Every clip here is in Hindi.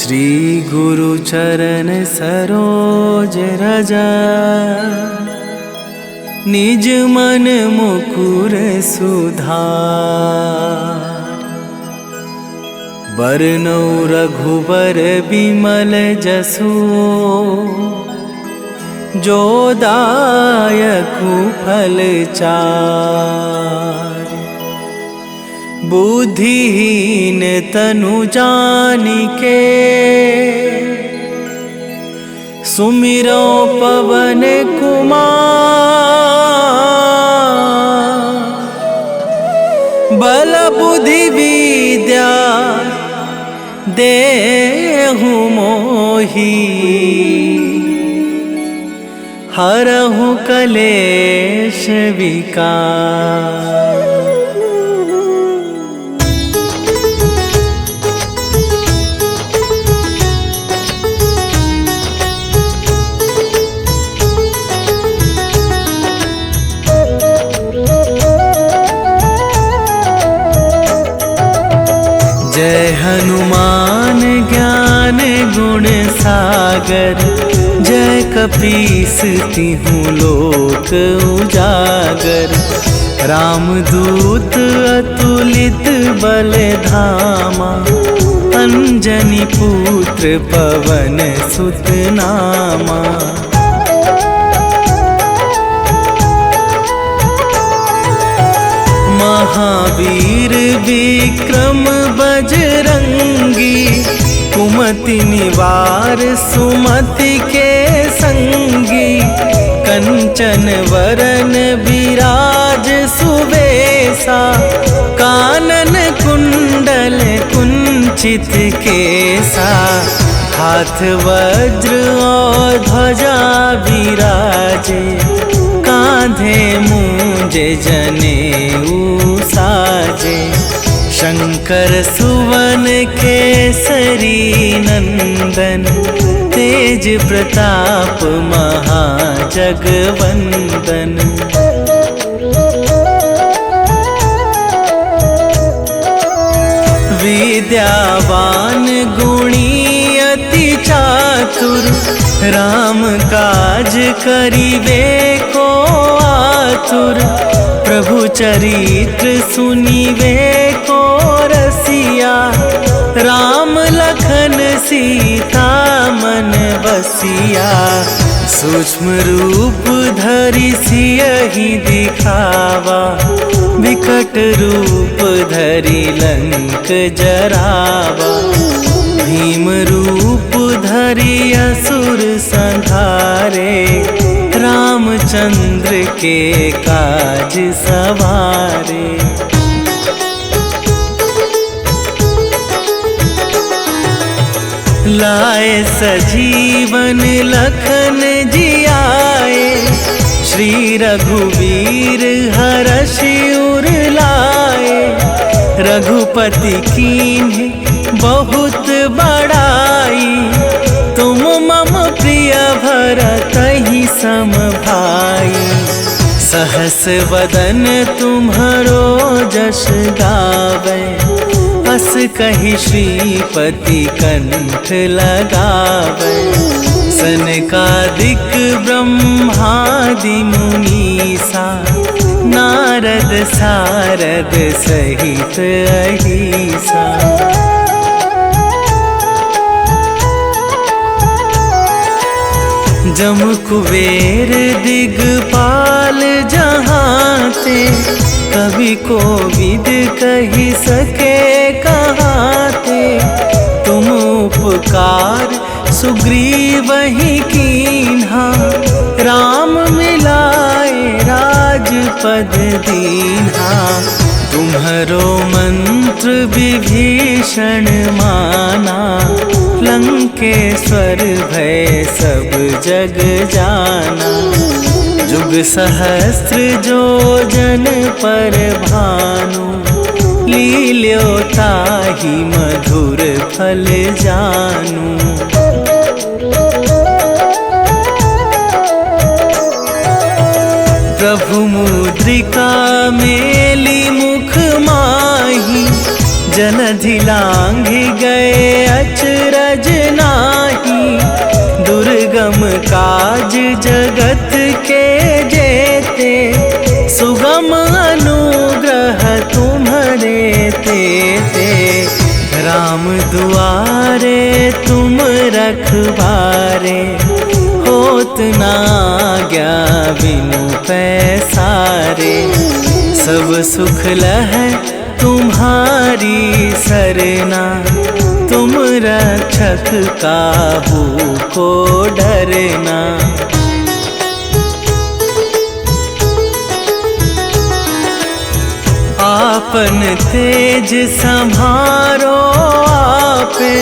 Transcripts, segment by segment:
श्री गुरु चरण सरोज रज, निज मन मुकुर सुधार। बरनौ रघुबर बिमल जसु, जो दायकु फल चार। बुद्धिहीन तनु जानिके, सुमिरो पवन कुमार। बल बुद्धि विद्या देहु मोहि, हरहु कलेश विकार। जय हनुमान ज्ञान गुण सागर, जय कपीस तिहुँ लोक उजागर। रामदूत अतुलित बल धामा, अंजनी पुत्र पवन सुत नामा। महावीर विक्रम बजरंगी, कुमति निवार सुमति के संगी। कंचन वरन विराज सुबेसा, कानन कुंडल कुंचित केसा। हाथ वज्र और ध्वजा विराजे, कांधे मूंज जनेऊ साजे। शंकर सुवन केसरी नंदन, तेज प्रताप महाजगवंदन। विद्यावान गुणी अति चातुर, राम काज करिबे को आतुर। प्रभु चरित्र सुनिबे को रसिया, राम लखन सीता मन बसिया। सूक्ष्म रूप धरि सियहि दिखावा, विकट रूप धरि लंक जरावा। भीम रूप धरि असुर संहारे, रामचंद्र के काज सवारे। लाए सजीवन लखन जियाए, श्री रघुवीर हरषि उर लाए। रघुपति कीन्हि बहुत बड़ाई, तुम मम प्रिय भरतहि सम भाई। सहस वदन तुम्हरो जस गावे, अस कहि श्रीपति कंठ लगावे। सनकादिक ब्रह्मादि मुनीसा, नारद सारद सहित अहिसा। जम कुबेर दिगपाल जहाते, कवि कोविद कहि सके कहाते। तुम उपकार सुग्रीवहि कीन्हा, राम मिलाए राजपद दीन्हा। तुम्हरो मंत्र विभीषण माना, लंकेश्वर भय सब जग जाना। जुग सहस्त्र जो जन पर भानु, लील्यो ताहि मधुर फल जानू। प्रभु मुद्रिका मेली मुख माही, जलधि लांघि गए अचरज दुर्गम काज जगत के जेते, सुगम अनुग्रह तुम्हारे तेते। राम दुआरे तुम रखवारे, होत ना आज्ञा बिनु पैसारे। सब सुख लहै तुम्हारी सरना, तुम रक्षक काहू को डरना। आपन तेज संभारो आपे,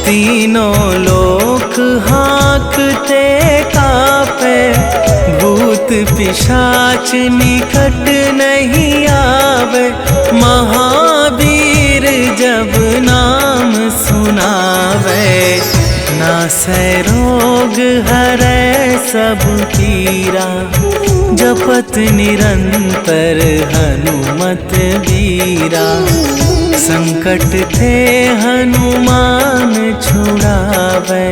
तीनों लोक हाँकते कापे। भूत पिशाच निकट नहीं आवे, महावीर जब नाम सुनावे। नासै रोग हरै सब पीरा, जपत निरंतर हनुमत बीरा। संकट ते हनुमान छुड़ावे,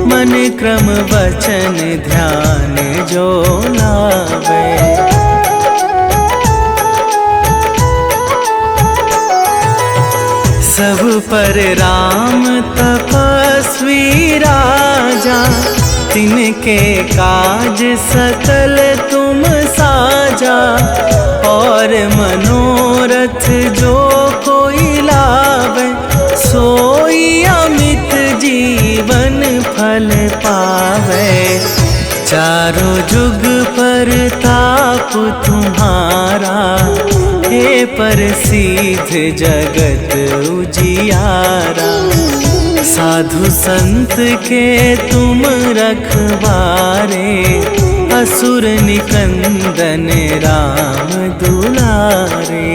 मन क्रम वचन ध्यान जो लावे। सब पर राम तपस्वी राजा, तिनके काज सकल तुम साजा। और मनोरथ जो कोई लावे, सोई अमित जीवन फल पावे। चारों जुग पर ताप तुम्हारा, हे प्रसिद्ध जगत उजियारा। साधु संत के तुम रखवारे, असुर निकंदन राम दुलारे।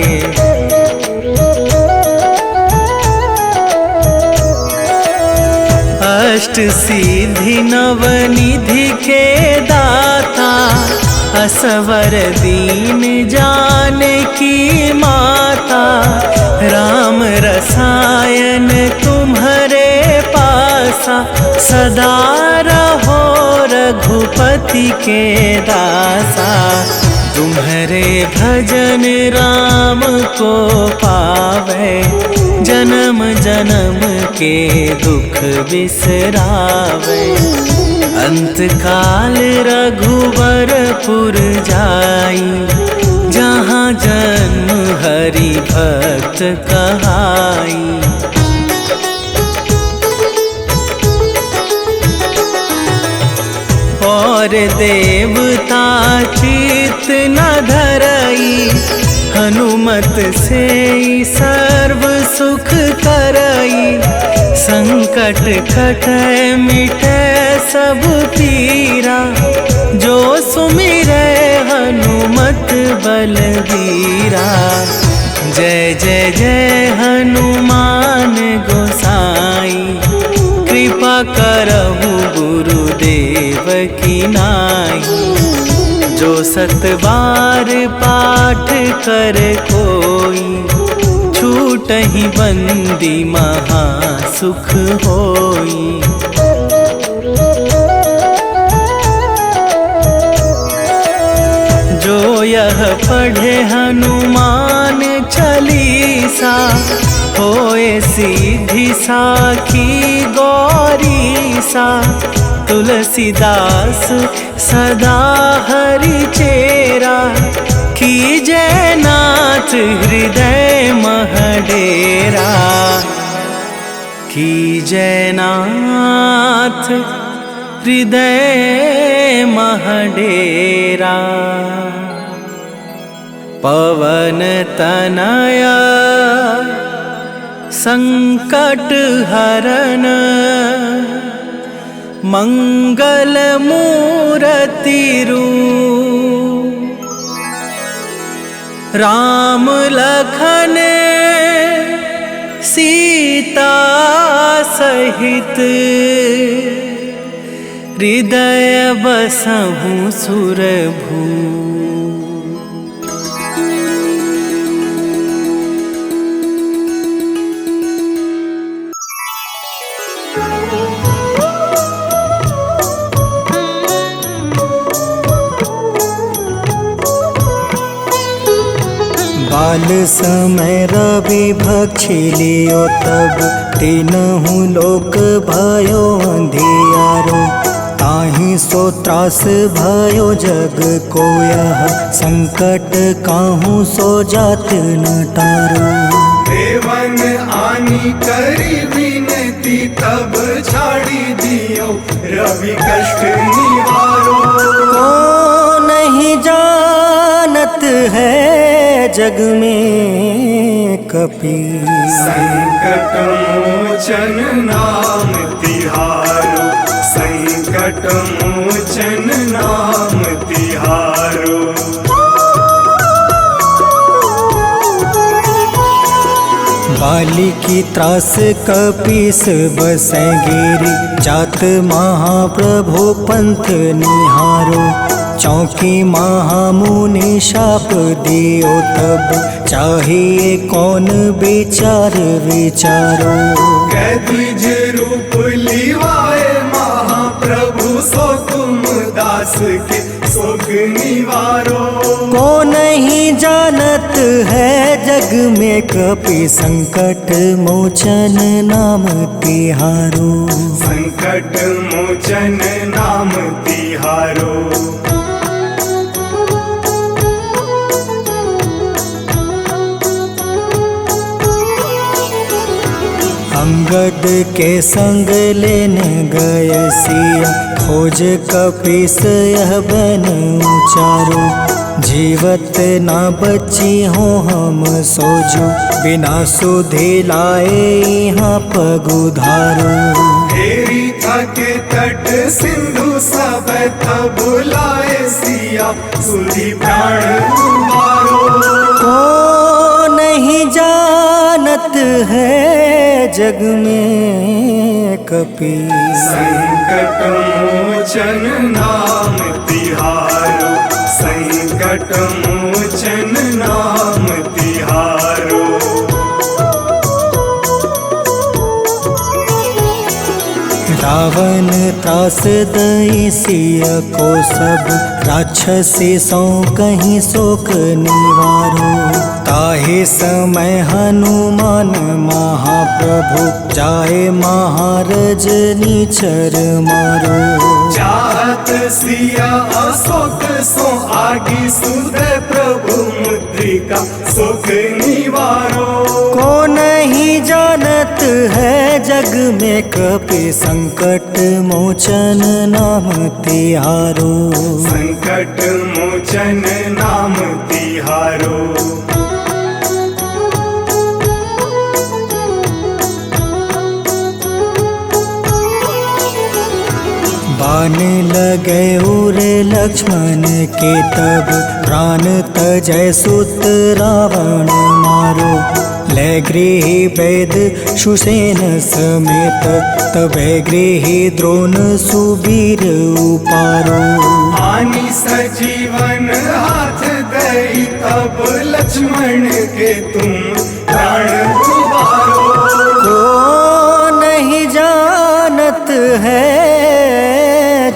अष्ट सिद्धि नवनिधि के दाता, असवर दीन जानकी माता। राम रसायन तुम्हारे पासा, सदा रहो रघुपति के दासा। तुम्हारे भजन राम को पावे, जन्म जन्म के दुख बिसरावे। अंत काल रघुवरपुर जाई, जहाँ जन्म हरि भक्त कहाई। और देवता चित न धरई, हनुमत से सर्व सुख करई। संकट कटै मिटै सब पीरा, जो सुमिरै हनुमत बलबीरा। जय जय जय हनुमान गोसाई, कृपा करहु गुरुदेव की नाई। जो सत बार पाठ कर कोई, छूटहि बंदी महा सुख होई। जो यह पढ़े हनुमान चालीसा, होए सीधी साखी गौरीसा। तुलसीदास सदा हरि चेरा, कीजै नाथ हृदय मह डेरा। कीजै नाथ हृदय मह डेरा। पवन तनया संकट हरन, मंगल मूरति रूप। राम लखन सीता सहित, हृदय बसहु सुरभू। काल समय रवि भक्षी लियो तब तीनहु लोक भयो अंधियारो। ताहि सो त्रास भयो जग को यह संकट काहू सो जात न टारो। देवन आनी करी विनती तब छाड़ी दियो रवि कष्ट निवारो। को नहीं जानत है जग में कपि संकट मोचन नाम तिहारो। संकट मोचन नाम तिहारो। बाली की त्रास कपीस बसै गिरी। जात महाप्रभु पंथ निहारो। चौकी महामुनि शाप दियो तब चाहिए कौन विचार विचारो। कैदिज रूप लिवाए महाप्रभु सो तुम दास के सुख निवारो। को नहीं जानत है जग में कपि संकट मोचन नाम तिहारो। संकट मोचन नाम तिहारो। अंगद के संग लेने गए सिया। खोज कपीस यह बन उचारो। जीवत ना बची हो हम सोजो। बिना सुधि लाए यहाँ पगुधारो। हेरी थके तट सिंधु सब तब लाए सिया। सुधि प्राण उबारो। को नहीं जानत है जग में कपि संकट मोचन नाम तिहारो। संकट मोचन नाम तिहारो। रावण त्रास दई सिया को सब। राक्षसी सो कहीं शोक निवारो। ताहे समय हनुमान महाप्रभु जाए महारज नीचर मारो। चाहत सिया अशोक सो आगी सुधे प्रभु मुद्रिका सुख निवारो। को नहीं जानत है जग में कपि संकट मोचन नाम तिहारो। संकट मोचन नाम तिहारो। बाण लगे उर लक्ष्मण के तब प्राण तजय सुत रावण मारो। ले गृही वैद सुसेन समेत तबे गृही द्रोण सुबीर उपारो। आनी सजीवन हाथ गई तब लक्ष्मण के तुम प्राण उबारो। को नहीं जानत है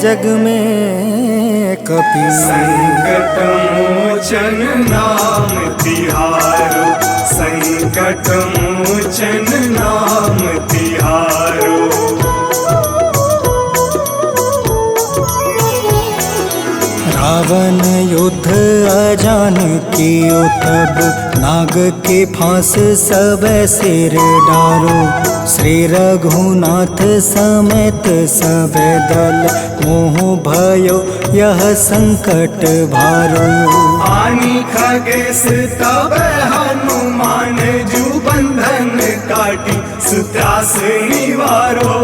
जग में कपि संकट मोचन नाम तिहारो। संकट मोचन नाम तिहारो। रावण युद्ध अजान कियो तब नाग के फांस सब सिर डारो। श्री रघुनाथ समेत सब दल मोह भयो यह संकट भारो। आनी खगेश तब हनुमान जू बंधन काटी सुत्रास निवारो।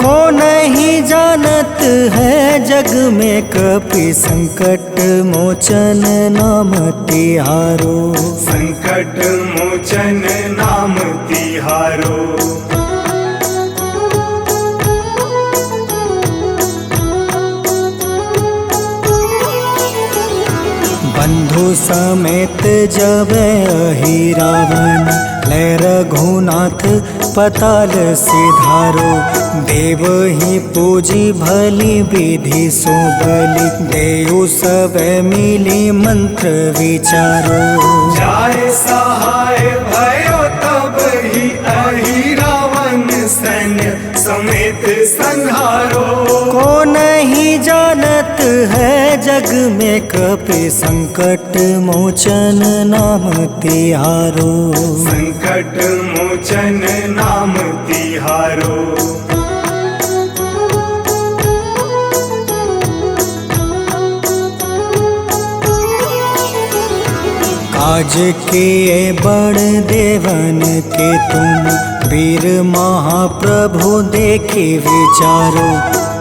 को नहीं जानत है जग में कपि संकट मोचन नाम तिहारो। संकट मोचन नाम तिहारो। बंधु समेत जब अहि रावण, ले रघुनाथ पताल सिधारो। देव ही पूजी भली विधि सुबली, देव सब मिली मंत्र विचारो। जाय सहाय भयो तब ही अहि रावण सैन्य समेत संहारो। को नहीं जानत है जग में कपि संकट मोचन नाम तिहारो। संकट मोचन नाम तिहारो। काज किए बड़ देवन के तुम, वीर महाप्रभु देखी विचारो।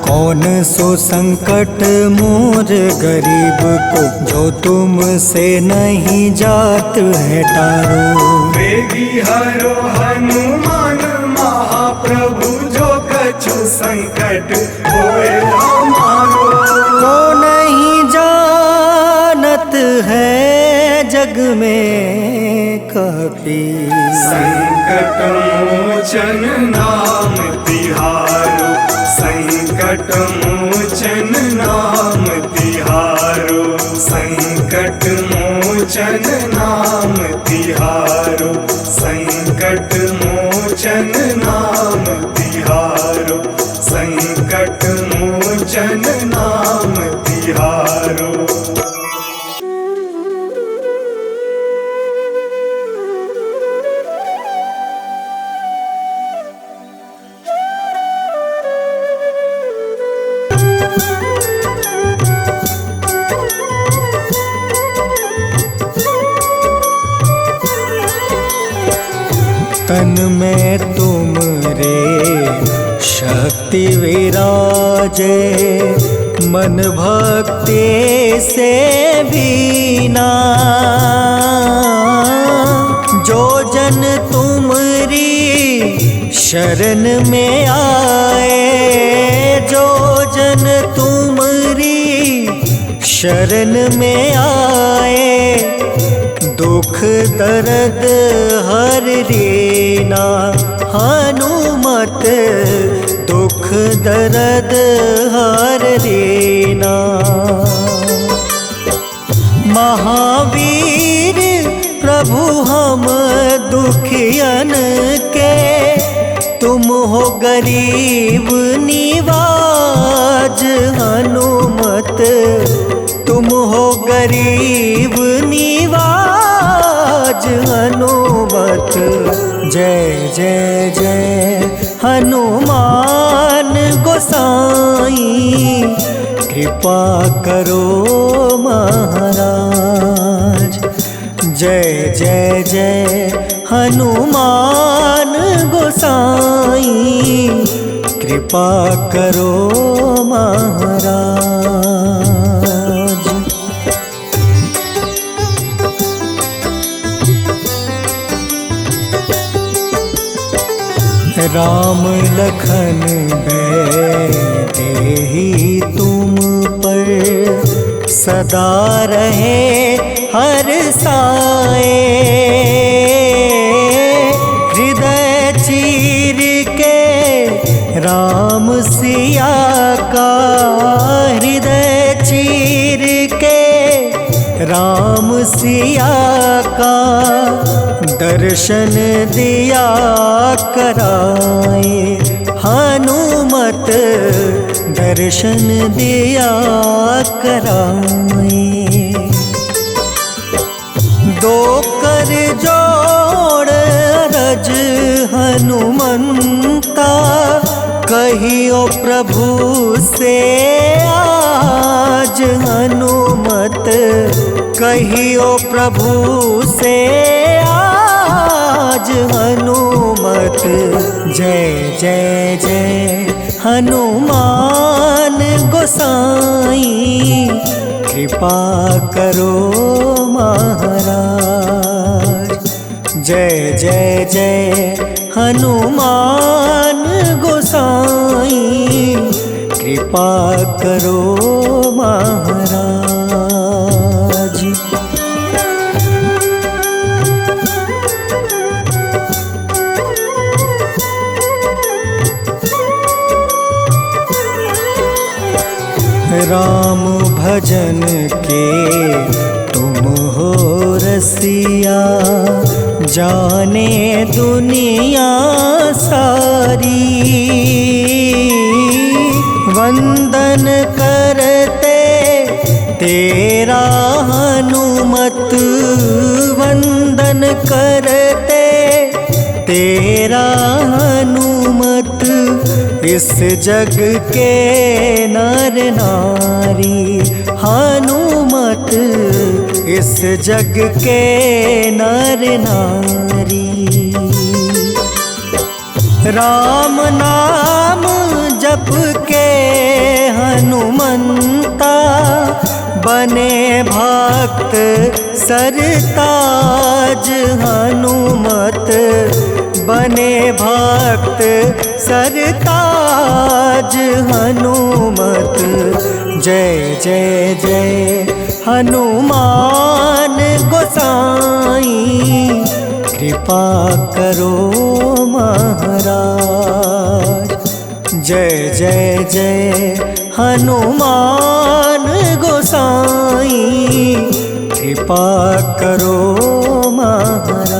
कौन सो संकट मोर गरीब को, जो तुमसे नहीं जात है टारो। वेगी हरो हनुमान महाप्रभु, जो कछु संकट होए हमारो। को नहीं जानत है जग में कपि, संकट मोचन नाम तिहारो। संकट मोचन नाम तिहारो। संकट मोचन नाम तिहारो। संकट मोचन नाम तिहारो। संकट मोचन नाम तिहारो। तन में तुम रे शक्ति विराजे, मन भक्ति से बीना। जो जन तुमरी शरण में आए, जो जन तुमरी शरण में आए, दुख दर्द हर लेना। हनुमत दुख दर्द हर लेना। महावीर प्रभु हम दुखियन के, तुम हो गरीब निवाज। हनुमत तुम हो गरीब निवाज। हनुमत जय जय जय हनुमान गोसाई, कृपा करो महाराज। जय जय जय हनुमान गोसाई, कृपा करो महाराज। राम लखन देहि तुम पर, सदा रहे हर साए। हृदय चीर के राम सिया का, हृदय चीर के राम सिया का, दर्शन दिया कराए। हनुमत दर्शन दिया कराए। दो कर जोड़ रज हनुमंता, कहियो प्रभु से आज। हनुमत कहियो प्रभु से आज। हनुमत जय जय जय हनुमान गोसाई, कृपा करो महाराज। जय जय जय हनुमान गोसाई, कृपा करो महाराज। राम भजन के तुम हो रसिया, जाने दुनिया सारी। वंदन करते तेरा हनुमत, वंदन करते तेरा हनुमत। इस जग के नर नारी हनुमत, इस जग के नर नारी। राम नाम जप के हनुमंता, बने भक्त सरताज हनुमत, बने भक्त सरताज हनुमत। जय जय जय हनुमान गोसाई, कृपा करो महाराज। जय जय जय हनुमान गोसाई, कृपा करो महाराज।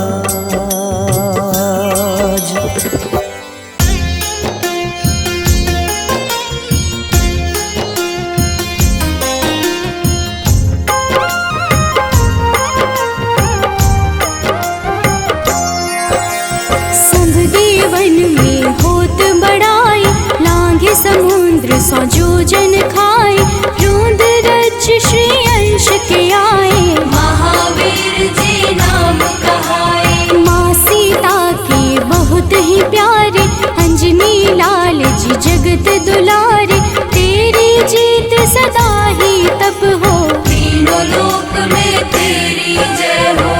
समुद्र सौ जोजन खाए, रोंद रज श्री अंश के आए। महावीर जी नाम कहाए, माँ सीता के बहुत ही प्यारे, अंजनी लाल जी जगत दुलारे। तेरी जीत सदा ही तब हो, तीनों लोक में तेरी जय हो।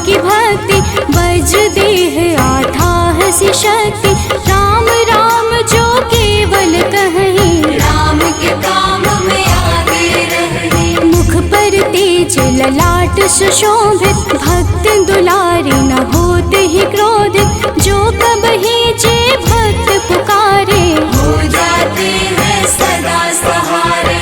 की भक्ति बज देह आठाह सी शक्ति, राम राम जो केवल कहीं, राम के काम में आगे रहे। मुख पर तेज ललाट सुशोभित, भक्त दुलारे न होते ही क्रोधित। जो कबहि जे भक्त पुकारे, हो जाते हैं सदा सहारे।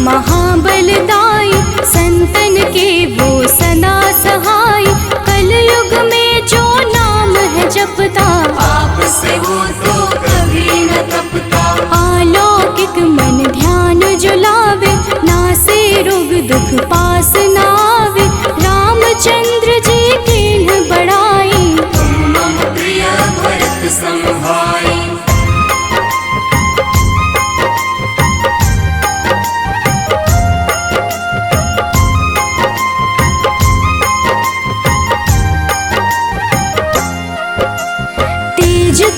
महाबलदाई, संतन के वो सदा सहाय। कलयुग में जो नाम है जपता, पाप से वो तो कभी न तपता। अलौकिक मन ध्यान जो लावे, नासे रोग दुख पास न आवे। रामचंद्र जी कीन्ह बड़ाई, तुम मम प्रिय भरत सम भाई।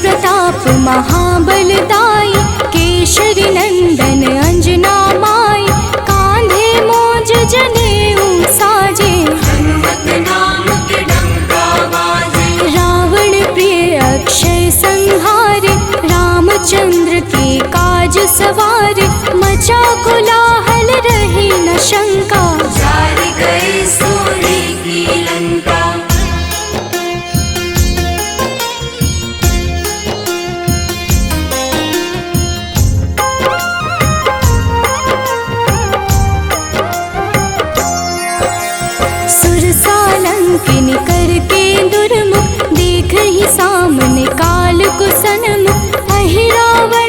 प्रताप महाबलदाई, केशरी नंदन अंजना माई। कांधे मोज जनेऊ साजे, हनुमत नाम के डंका बाजे। रावण प्रिय अक्षय संहारे, रामचंद्र के काज सवारे। मचा कोलाहल रही न शंका, जारी गई सोने की लंका। किन करके दुर्मुख, देख ही सामने काल को सनमुख। अहि रावण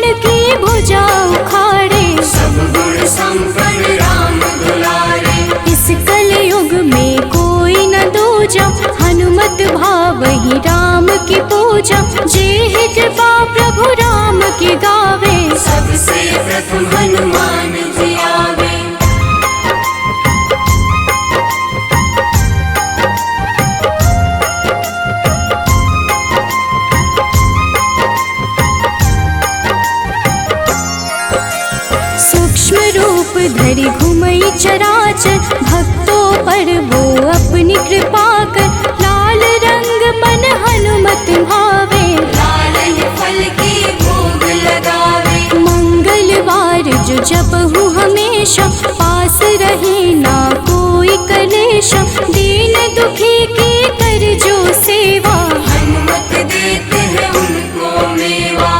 करी घुमई चराचर, भक्तों पर वो अपनी कृपा कर। लाल रंग मन हनुमत भावे, लाल ही फल की भोग लगावे। मंगलवार जो जपहु हमेशा, पास रहे ना कोई कलेशा। दीन दुखी की कर जो सेवा, हनुमत देते हैं उनको मेवा।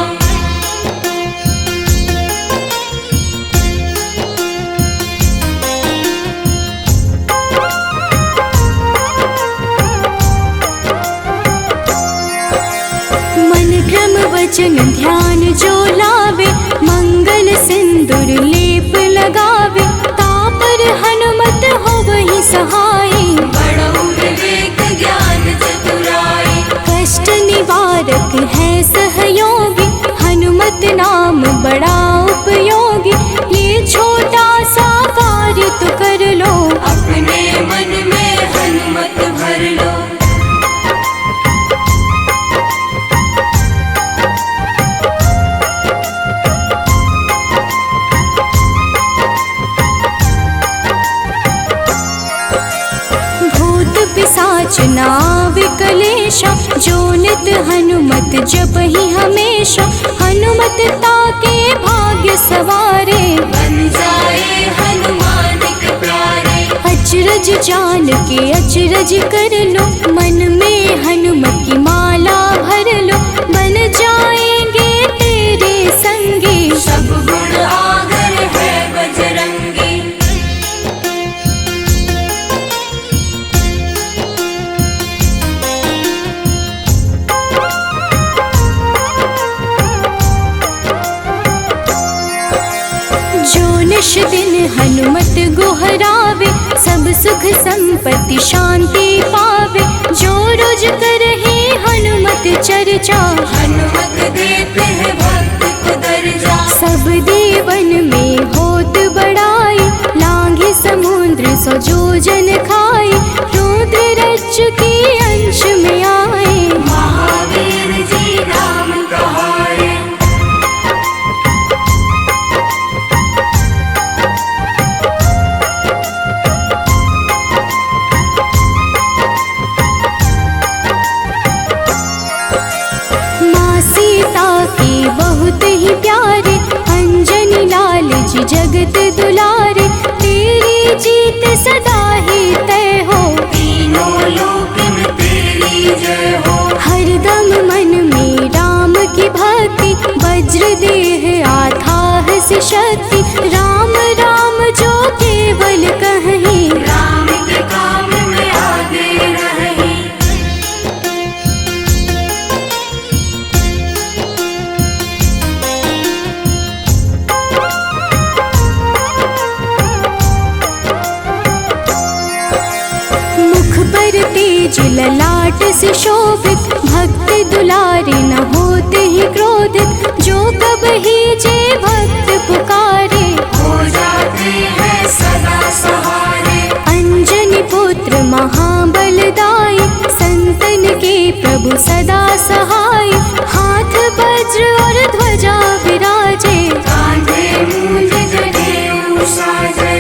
वचन ध्यान जो लावे, मंगल सिंदूर लेप लगावे। तापर हनुमत हो वही सहाय, बड़ो विवेक ज्ञान चतुराई। कष्ट निवारक है सहयोगी, हनुमत नाम बड़ा उपयोगी। ये छोटा सा कार्य तो कर लो, अपने मन में हनुमत भर लो। पिशाच नाव कलेशा, जो नित हनुमत जप ही हमेशा। हनुमत ताके भाग्य सवारे, बन जाए हनुमान के प्यारे। अचरज जान के अचरज कर लो, मन में हनुमत की माला भर लो। बन जाएंगे तेरे संगी, सब गुण आगर है बजरंगी। निश दिन हनुमत गोहरावे, सब सुख संपत्ति शांति पावे। जो रोज करहे हनुमत चर्चा, हनुमत देते हैं भक्त को दर्जा। सब देवन में होत बड़ाई, लांघे समुद्र सो जोजन खाए। रुद्र रज के अंश में आए, महावीर जी नाम कहाए। बहुत ही प्यारे, अंजनी लाल जी जगत दुलारे। तेरी जीत सदा ही तय हो, तीनों लोक में तेरी जय हो। हरदम मन में राम की भक्ति, वज्र देह आधार से शक्ति। राम राम जो केवल कहीं, राम के काम में आगे रहे। तेज ललाट से शोभित, भक्त दुलारे न होते ही क्रोधित। जो कब ही जे भक्त पुकारे, हो जाते हैं सदा सहारे। अंजनी पुत्र महाबलदाई, संतन के प्रभु सदा सहाय। हाथ वज्र और ध्वजा विराजे, कांधे मूंज जनेऊ साजे।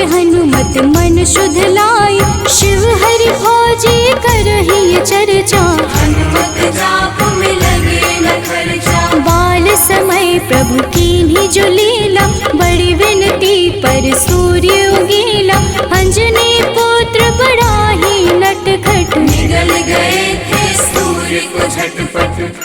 हनुमत मन शुद्ध लाई, शिव हरि फौजी करहि चर्चा। हनुमत जाप में लगे न खर्चा, बाल समय प्रभु कीन्ही जो लीला। बड़ी विनती पर सूर्य उगीला, अंजनी पुत्र बड़ा ही नटखट। निगल गए थे सूर्य को झटपट।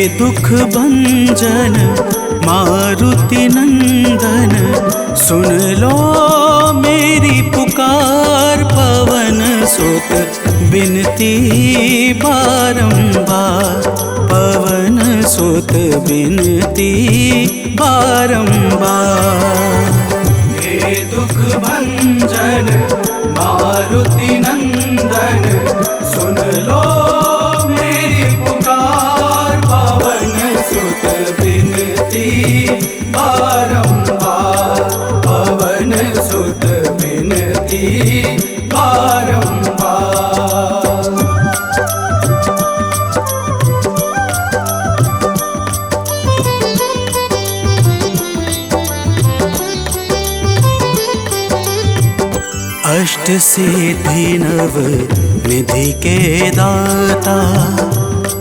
दुख भंजन मारुति नंदन, सुन लो मेरी पुकार। पवन सुत बिनती बारंबार, पवन सुत बिनती बारंबार। हे दुख भंजन मारुति नंदन, सुन लो मेरी पुकार। पवन सुत बिनती बारंबार, पवन सुत बिनती बारंबार। अष्ट सिद्धि नव निधि के दाता,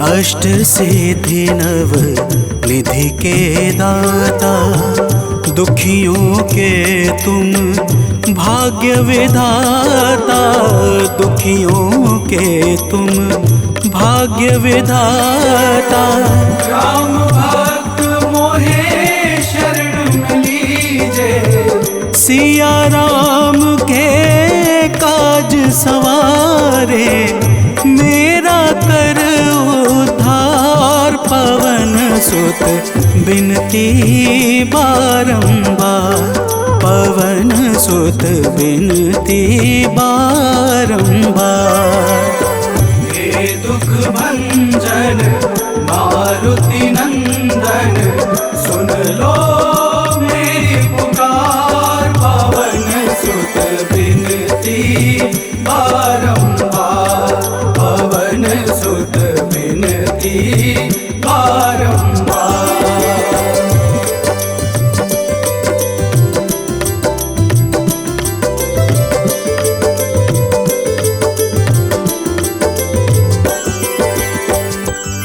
अष्ट सिद्धि नव निधि के दाता। दुखियों के तुम भाग्य विधाता, दुखियों के तुम भाग्य विधाता। राम भक्त मोहे शरण लीजे, सिया राम के काज सवारे। मेरा कर उद्धार, पवन सुत बिनती बारंबार, पवन सुत बिनती बारंबार। हे दुख भंजन मारुति नंदन, सुन लो मेरी पुकार। पवन सुत बिनती बारंबार, पवन सुत बिनती बारंबार।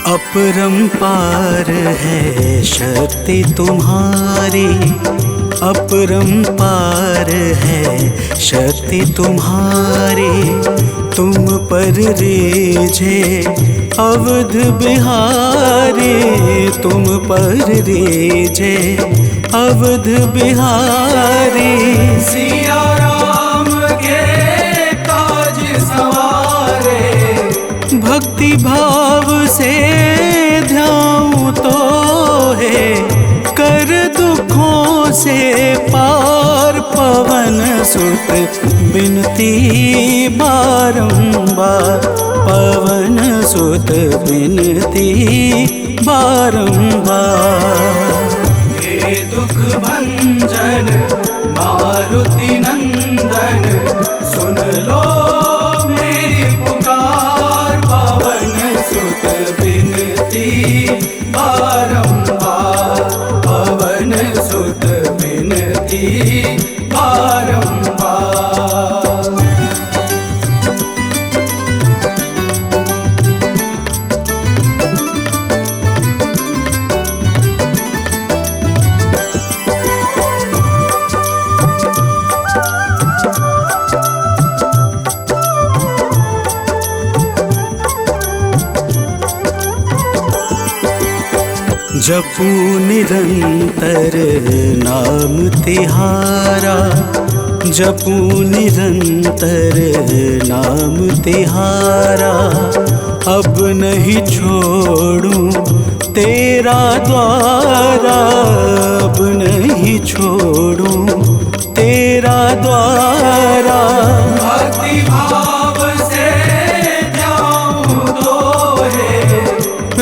अपरंपार है शक्ति तुम्हारी, अपरंपार है शक्ति तुम्हारी। तुम पर रीझे अवध बिहारी, तुम पर रीझे अवध बिहारी। सिया राम के काज सवारे, भक्ति भाव से ध्याऊं तो है, कर दुखों से पार। पवन सुत बिनती बारंबार, पवन सुत बिनती बारंबार। हे दुख भंजन मारुति नंदन, सुन लो मेरी पुकार। पवन सुत बिनती बारंबार, पवन सुत बिनती बारंबार। जपू निरंतर नाम तिहारा, जपू निरंतर नाम तिहारा। अब नहीं छोड़ूं तेरा द्वारा, अब नहीं छोड़ूं तेरा द्वारा। भक्ति भाव से जाऊं तो है,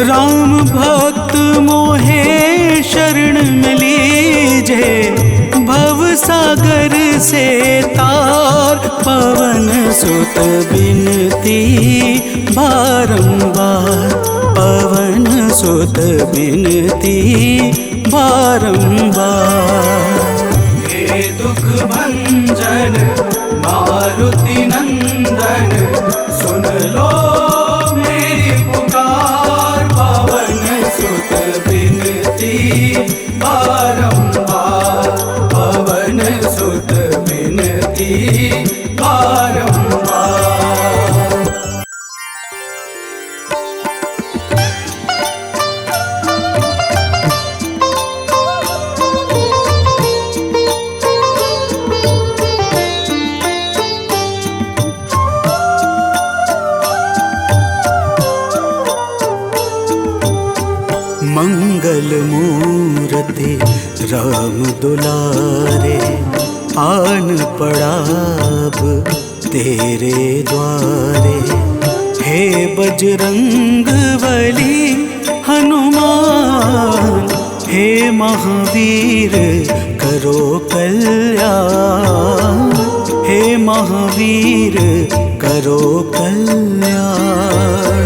राम भक्त मोहे शरण में लीजे। भव सागर से तार, पवन सुत बिनती बारंबार, पवन सुत बिनती बारंबार। हे दुख भंजन मारुति नंदन, सुन लो मेरी पुकार। पवन सुत बिनती बारंबार, पवन सुत बिनती बारंबार। राम दुलारे आन पड़ा अब तेरे द्वारे। हे बजरंग बली हनुमान, हे महावीर करो कल्याण, हे महावीर करो कल्याण।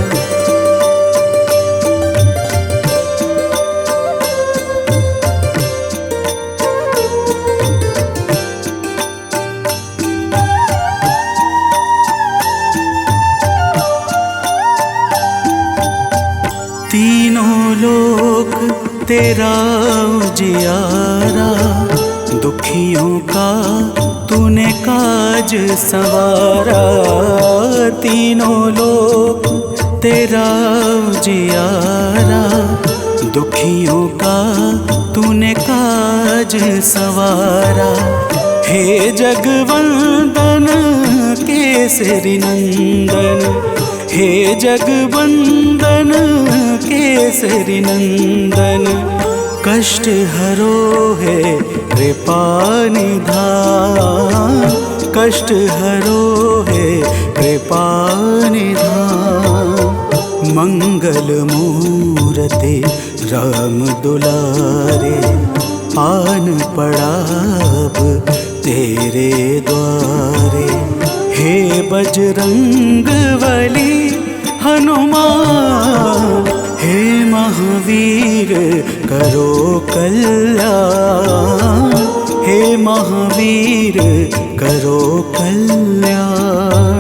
तीनों लोक तेरा उजियारा, दुखियों का तूने काज संवारा। तीनों लोक तेरा उजियारा, दुखियों का तूने काज संवारा। हे जगवंदन केसरी नंदन, हे जगवंदन केसरी नंदन। कष्ट हरो है कृपा निधान, कष्ट हरो है कृपा निधान। मंगल मूर्ति राम दुलारे आन पड़ा अब तेरे द्वारे। हे बजरंग बली हनुमान, हे महावीर करो कल्याण, हे महावीर करो कल्याण।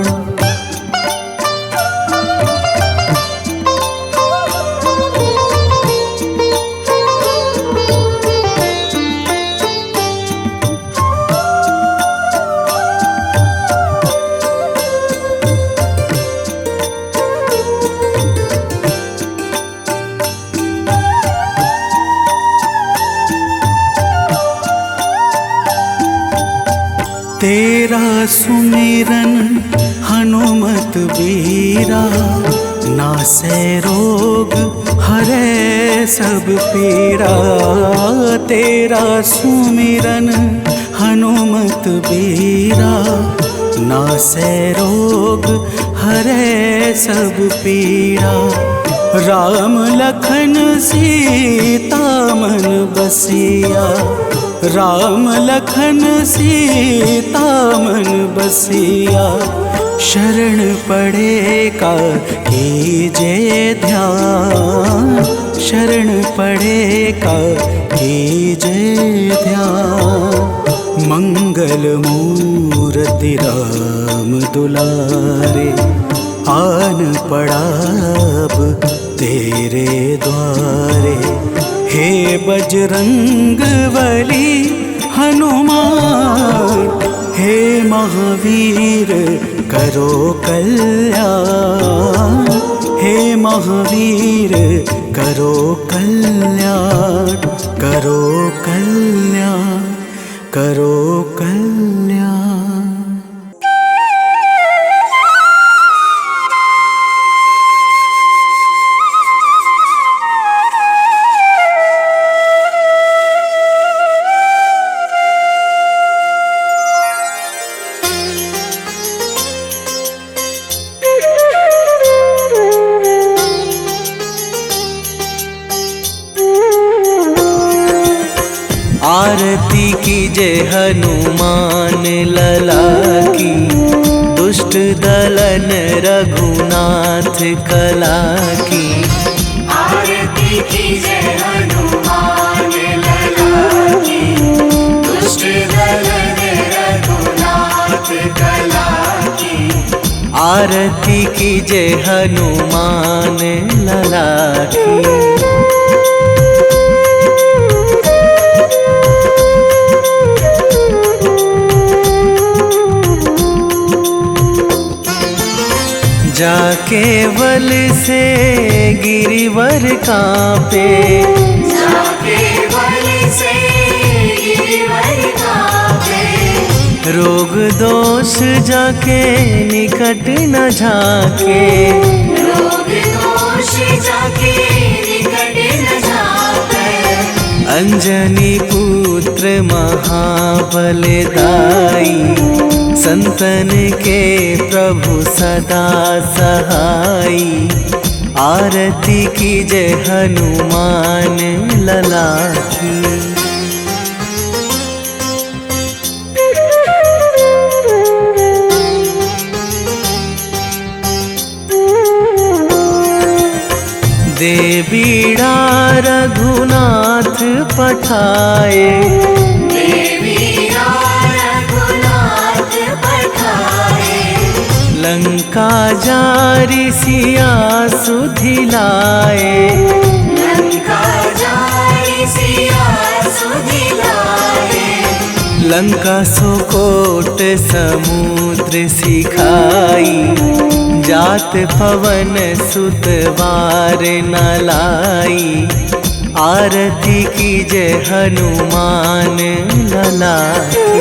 तेरा सुमिरन हनुमत बीरा, नासै रोग हरै सब पीरा। तेरा सुमिरन हनुमत बीरा, नासै रोग हरै सब पीरा। राम लखन सीता मन बसिया, राम लखन सीता मन बसिया। शरण पड़े का कीजे ध्यान, शरण पड़े का कीजे ध्यान। मंगल मूर्ति राम दुलारे आन पड़ा अब तेरे द्वारे। हे बजरंग बली हनुमान, हे महावीर करो कल्याण, हे महावीर करो कल्याण, करो कल्याण, करो कल्याण। आरती कीजे हनुमान लला की, दुष्ट दलन रघुनाथ कला की। आरती कीजे हनुमान लला की, दुष्ट दलन रघुनाथ कला की। आरती कीजे हनुमान लला की। जाके बल से गिरिवर कांपे, जाके बल से गिरिवर कांपे। रोग दोष जाके निकट न झाके, रोग दोष जाके निकट न झाके। अंजनी पुत्र महाबलदाई, संतन के प्रभु सदा सहाई। आरती कीजय हनुमान लला की। दे बीड़ा रघुनाथ पठाए, देवीरा रघुनाथ पठाए। लंका जारी सिया सुधिलाए। लंका जारी सिया सुधिलाए। लंका सुकोट समुद्र सिखाई, जात पवन सुत वार न लाई। आरती कीजय हनुमान लला की।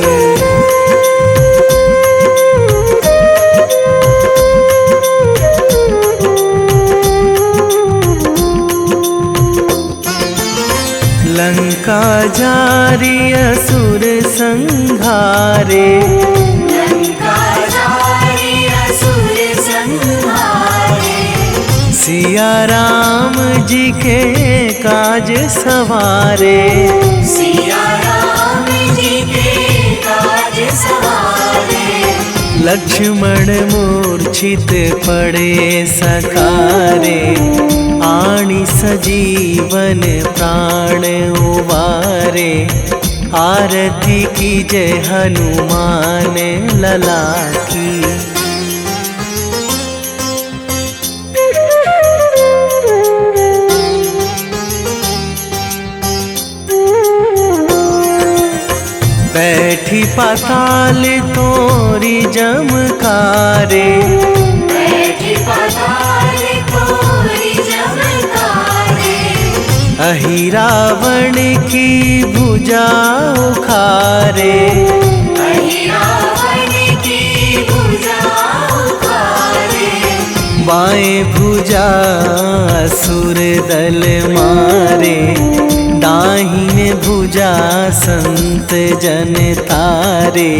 लंका जारी असुर संहारे। लंका जारी असुर संहारे। सिया राम जी के काज सवारे। सिया राम जी के काज सवारे। लक्ष्मण मूर्छित पड़े सकारे। आणी सजीवन प्राण उबारे। आरती कीजय हनुमान लला की। बैठी पाताल तोरी जमकारे। बैठी पाताल तोरी जमकारे। अहि रावण की भुजा उखारे। अहि रावण की भुजा उखारे। बाएं भुजा असुर दल मारे। दाहिने भुजा संत जन तारे।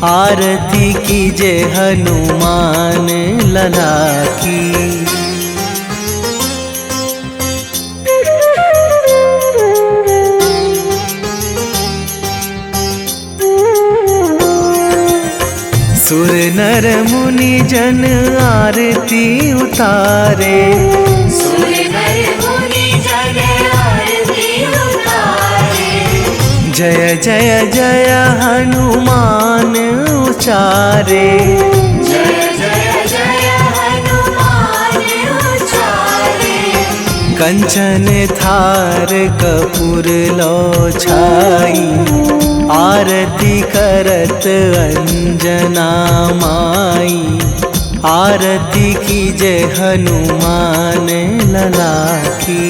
आरती कीजय हनुमान लला की। सुर नर मुनि जन आरती उतारे। सुर नर मुनि जन आरती उतारे। जय जय जय हनुमान उचारे। जय जय जय हनुमान उचारे। कंचन थार कपूर लो छाई। आरती करत अंजना माई। आरती कीजय हनुमान लला की।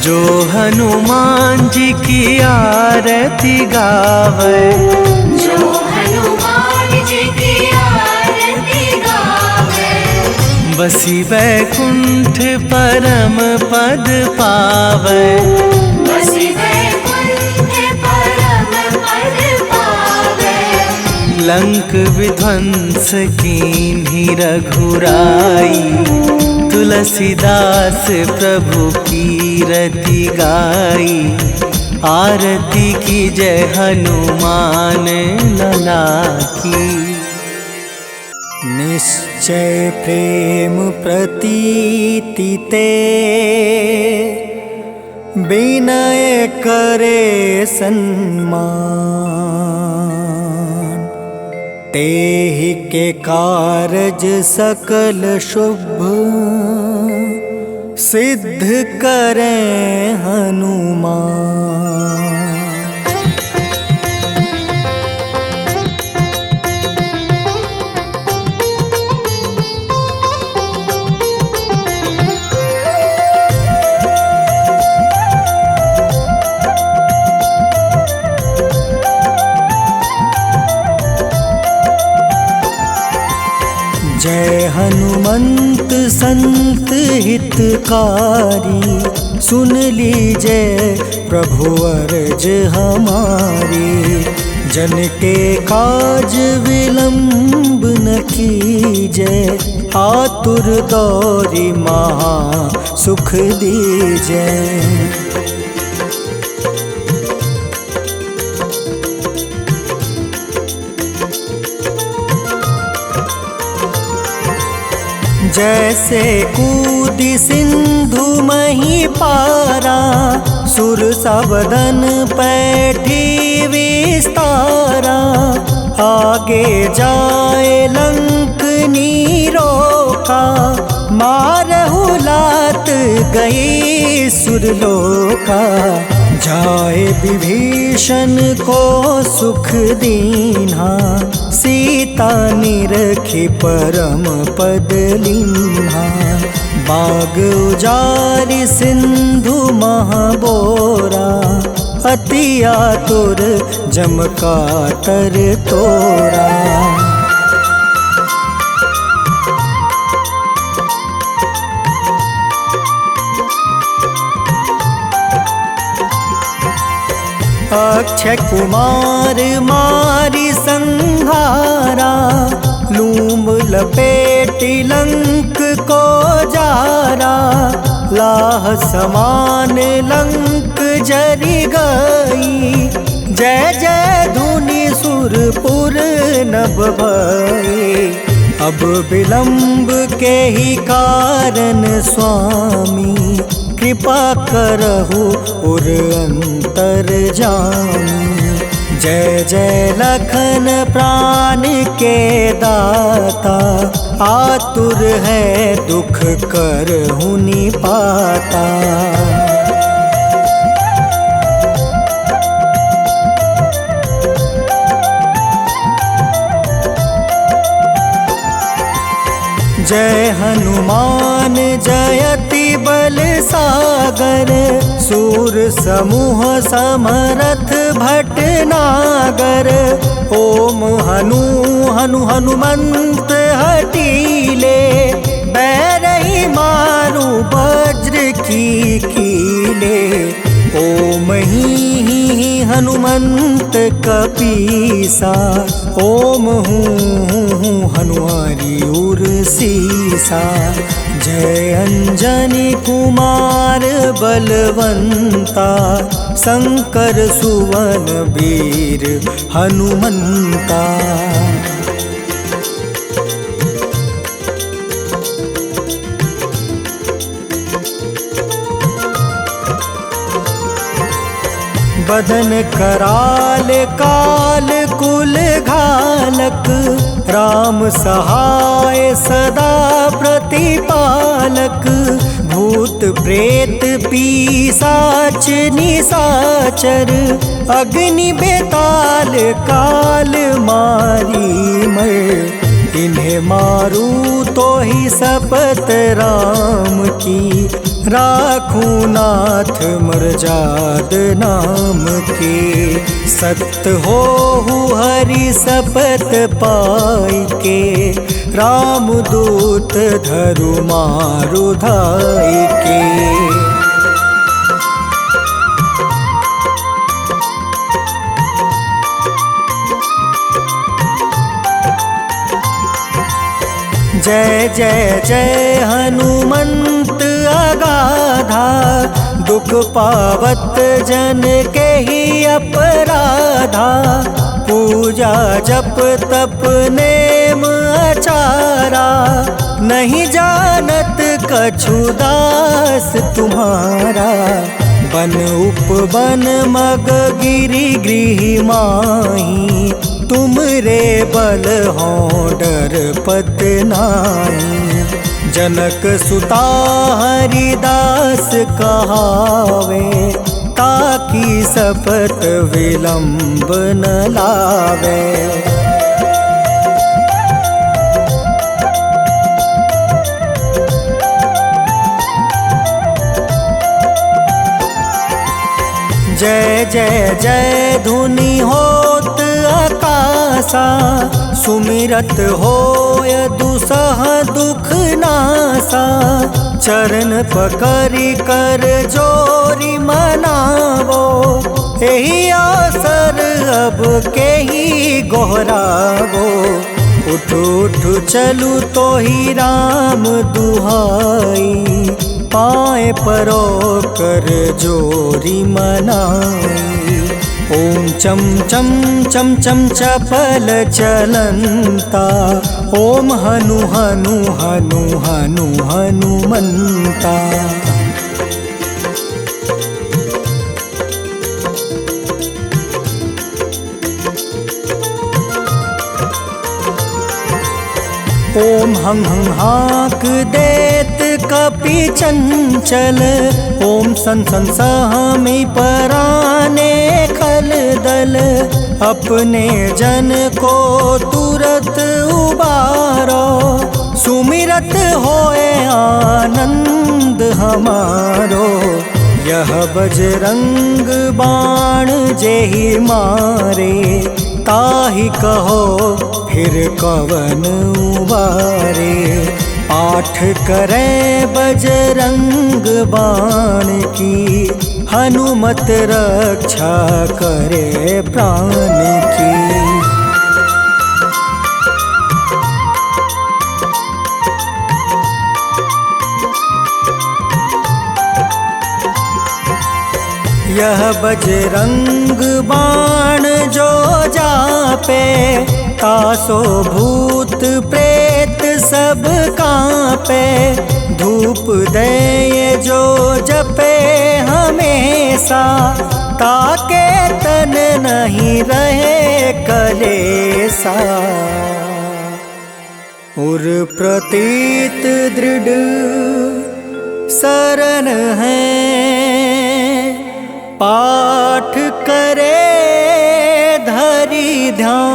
जो हनुमान जी की आरती गावे। जो हनुमान जी की आरती गावे। बसी बैकुंठ परम पद पावे। बसी बैकुंठ परम पद पावे। लंक विध्वंस कीन्ही रघुराई। तुलसीदास प्रभु कीरति गाई। आरती कीजय हनुमान लला की। निश्चय प्रेम प्रतीति ते विनय करे सन्मान। तेहि के कारज सकल शुभ सिद्ध करें हनुमान। जय हनुमंत संत हितकारी, सुन लीजिए प्रभु अर्ज हमारी। जन के काज विलंब न कीजय, आतुर दौरी महा सुख दीजय। जैसे कूदी सिंधु मही पारा, सुर सबदन पैठी विस्तारा। आगे जाए लंक नीरोका, मारहु लात गई सुरलोका। जाए विभीषण को सुख दीन्हा, सीता निरखी परम पद लीन्हा। बाग उजारि सिंधु महाबोरा, अति आतुर जम कातर तोरा। अक्षय कुमार मारी संहारा, लूम लपेटी लंक को जारा। लाह समान लंक जरी गई, जय जय धुनि सुरपुर नभ भई। अब विलंब के ही कारण स्वामी, कृपा करहु उर अंतर जामी। जय जय लखन प्राण के दाता, आतुर है दुख करहु निपाता। जय हनुमान जयति बल सागर, सूर समूह समरथ भटनागर। ओम हनु हनु हनुमंत हटीले, बैरही मारू वज्र की कीले। ओम ही हनुमंत कपीसा, ओम हूँ हनुमारी उर सीसा। जय अंजनी कुमार बलवंता, शंकर सुवन वीर हनुमंता। बदन कराल काल कुल घालक, राम सहाय सदा प्रतिपालक। भूत प्रेत पिशाच निशाचर, अग्नि बेताल काल मारी मर। इन्हें मारू तो ही शपथ राम की, राखूं नाथ मर्जाद नाम के। सत्य हो हरि शपथ पाई के, राम दूत धरु मारु धाई के। जय जय जय हनुमंत अगाधा, दुख पावत जन के ही अपराधा। पूजा जप तप नेम आचारा, नहीं जानत कछु दास तुम्हारा। बन उपवन मग गिरि गृह माही, तुम रे बल हो डर पत नाई। जनक सुता हरिदास कहावे, ताकि शपथ विलंब न लावे। जय जय जय धुनि होत आकाशा, सुमिरत होय दुसह सा चरण पकड़ी कर जोरी मनावो। यही अवसर अब के ही गोहरावो। उठ उठ चलू तो ही राम दुहाई, पाए परो कर जोरी मनाई। ओम चम चम चम चम चपल चलंता, ओम हनु हनु हनु हनु हनुमंता। ओम हं हं हाक देत कपि चंचल, ओम सन सन सहमी पराने खल दल। अपने जन को तुरत उबारो, सुमिरत होए आनंद हमारो। यह बजरंग बाण जेहि मारे, ताहि कहो फिर कवन उबारे। पाठ करे बजरंग बाण की, हनुमत रक्षा करे प्राण की। यह बजरंग बाण जो जापे, तासो भूत प्रेत सब कांपे। धूप दे जो जपे हमेशा, ताके तन नहीं रहे कलेसा। उर प्रतीत दृढ़ शरण है, पाठ करे धरि ध्यान।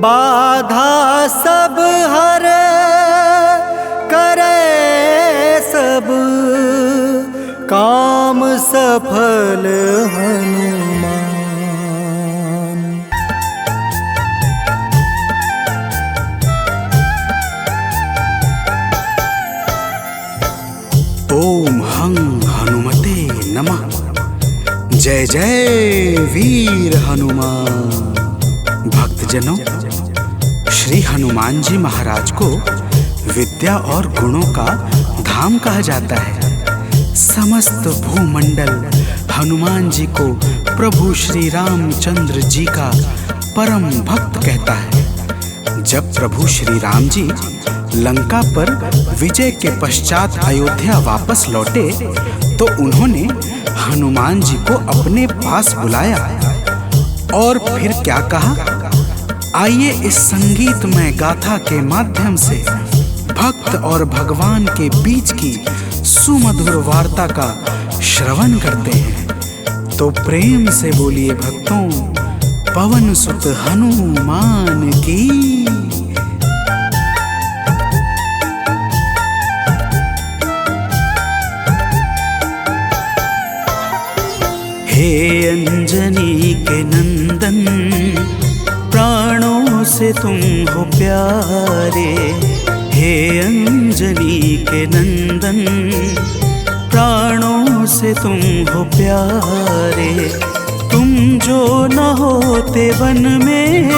बाधा सब हर करे सब, काम सफल हनुमान। ओम हं हनुमते नमः। जय जय वीर हनुमान। भक्तजनों, श्री हनुमान जी महाराज को विद्या और गुणों का धाम कहा जाता है। समस्त भूमंडल हनुमान जी को प्रभु श्री रामचंद्र जी का परम भक्त कहता है। जब प्रभु श्री राम जी लंका पर विजय के पश्चात अयोध्या वापस लौटे, तो उन्होंने हनुमान जी को अपने पास बुलाया और फिर क्या कहा, आइए इस संगीतमय गाथा के माध्यम से भक्त और भगवान के बीच की सुमधुर वार्ता का श्रवण करते हैं। तो प्रेम से बोलिए भक्तों, पवन सुत हनुमान की। हे अंजनी के नंदन, प्राणों से तुम हो प्यारे। हे अंजनी के नंदन, प्राणों से तुम हो प्यारे। तुम जो न होते वन में,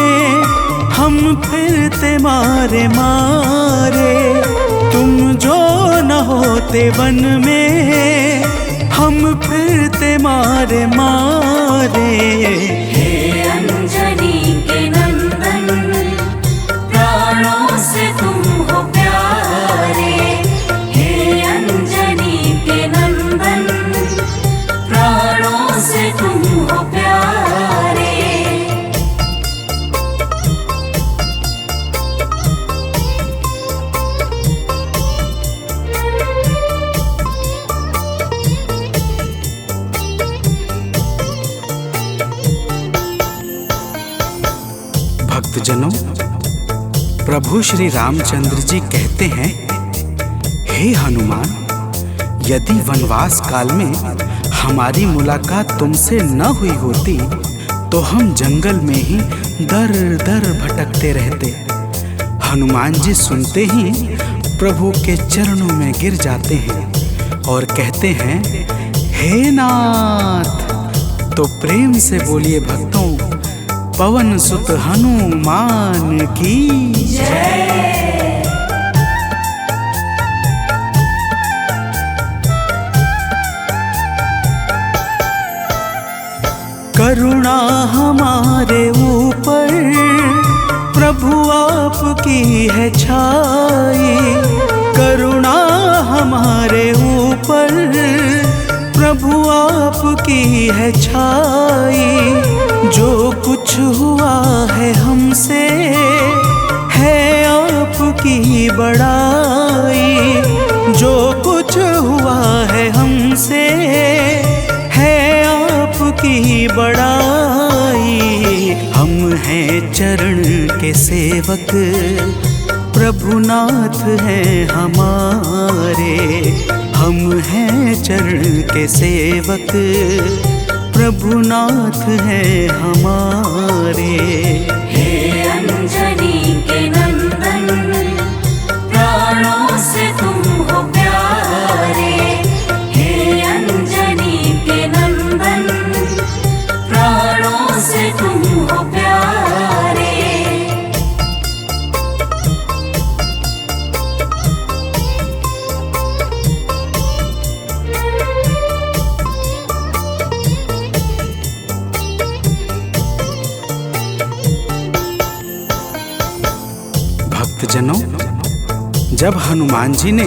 हम फिरते मारे मारे। तुम जो न होते वन में, हम फिरते मारे मारे। हे अंजनी के नंदन, प्राणों से तुम हो प्यारे। हे अंजनी के नंदन, प्राणों से तुम हो प्यारे। भक्तजनों, प्रभु श्री रामचंद्र जी कहते हैं, हे हनुमान, यदि वनवास काल में हमारी मुलाकात तुमसे न हुई होती, तो हम जंगल में ही दर दर भटकते रहते। हनुमान जी सुनते ही प्रभु के चरणों में गिर जाते हैं और कहते हैं, हे नाथ। तो प्रेम से बोलिए भक्तों, पवन सुत हनुमान की जय। करुणा हमारे ऊपर प्रभु आपकी है छाई, करुणा हमारे ऊपर प्रभु आपकी है छाई। जो कुछ हुआ है हमसे है आपकी बड़ाई, जो कुछ हुआ है हमसे है आपकी बड़ाई। हम हैं चरण के सेवक, प्रभुनाथ हैं हमारे। हम हैं चरण के सेवक, प्रभुनाथ हैं हमारे। हे अंजनी के नंदन, प्राणों से तुम हो प्यारे। हे अंजनी के नंदन, प्राणों से तुम हो प्यारे। भक्तजनों, जब हनुमान जी ने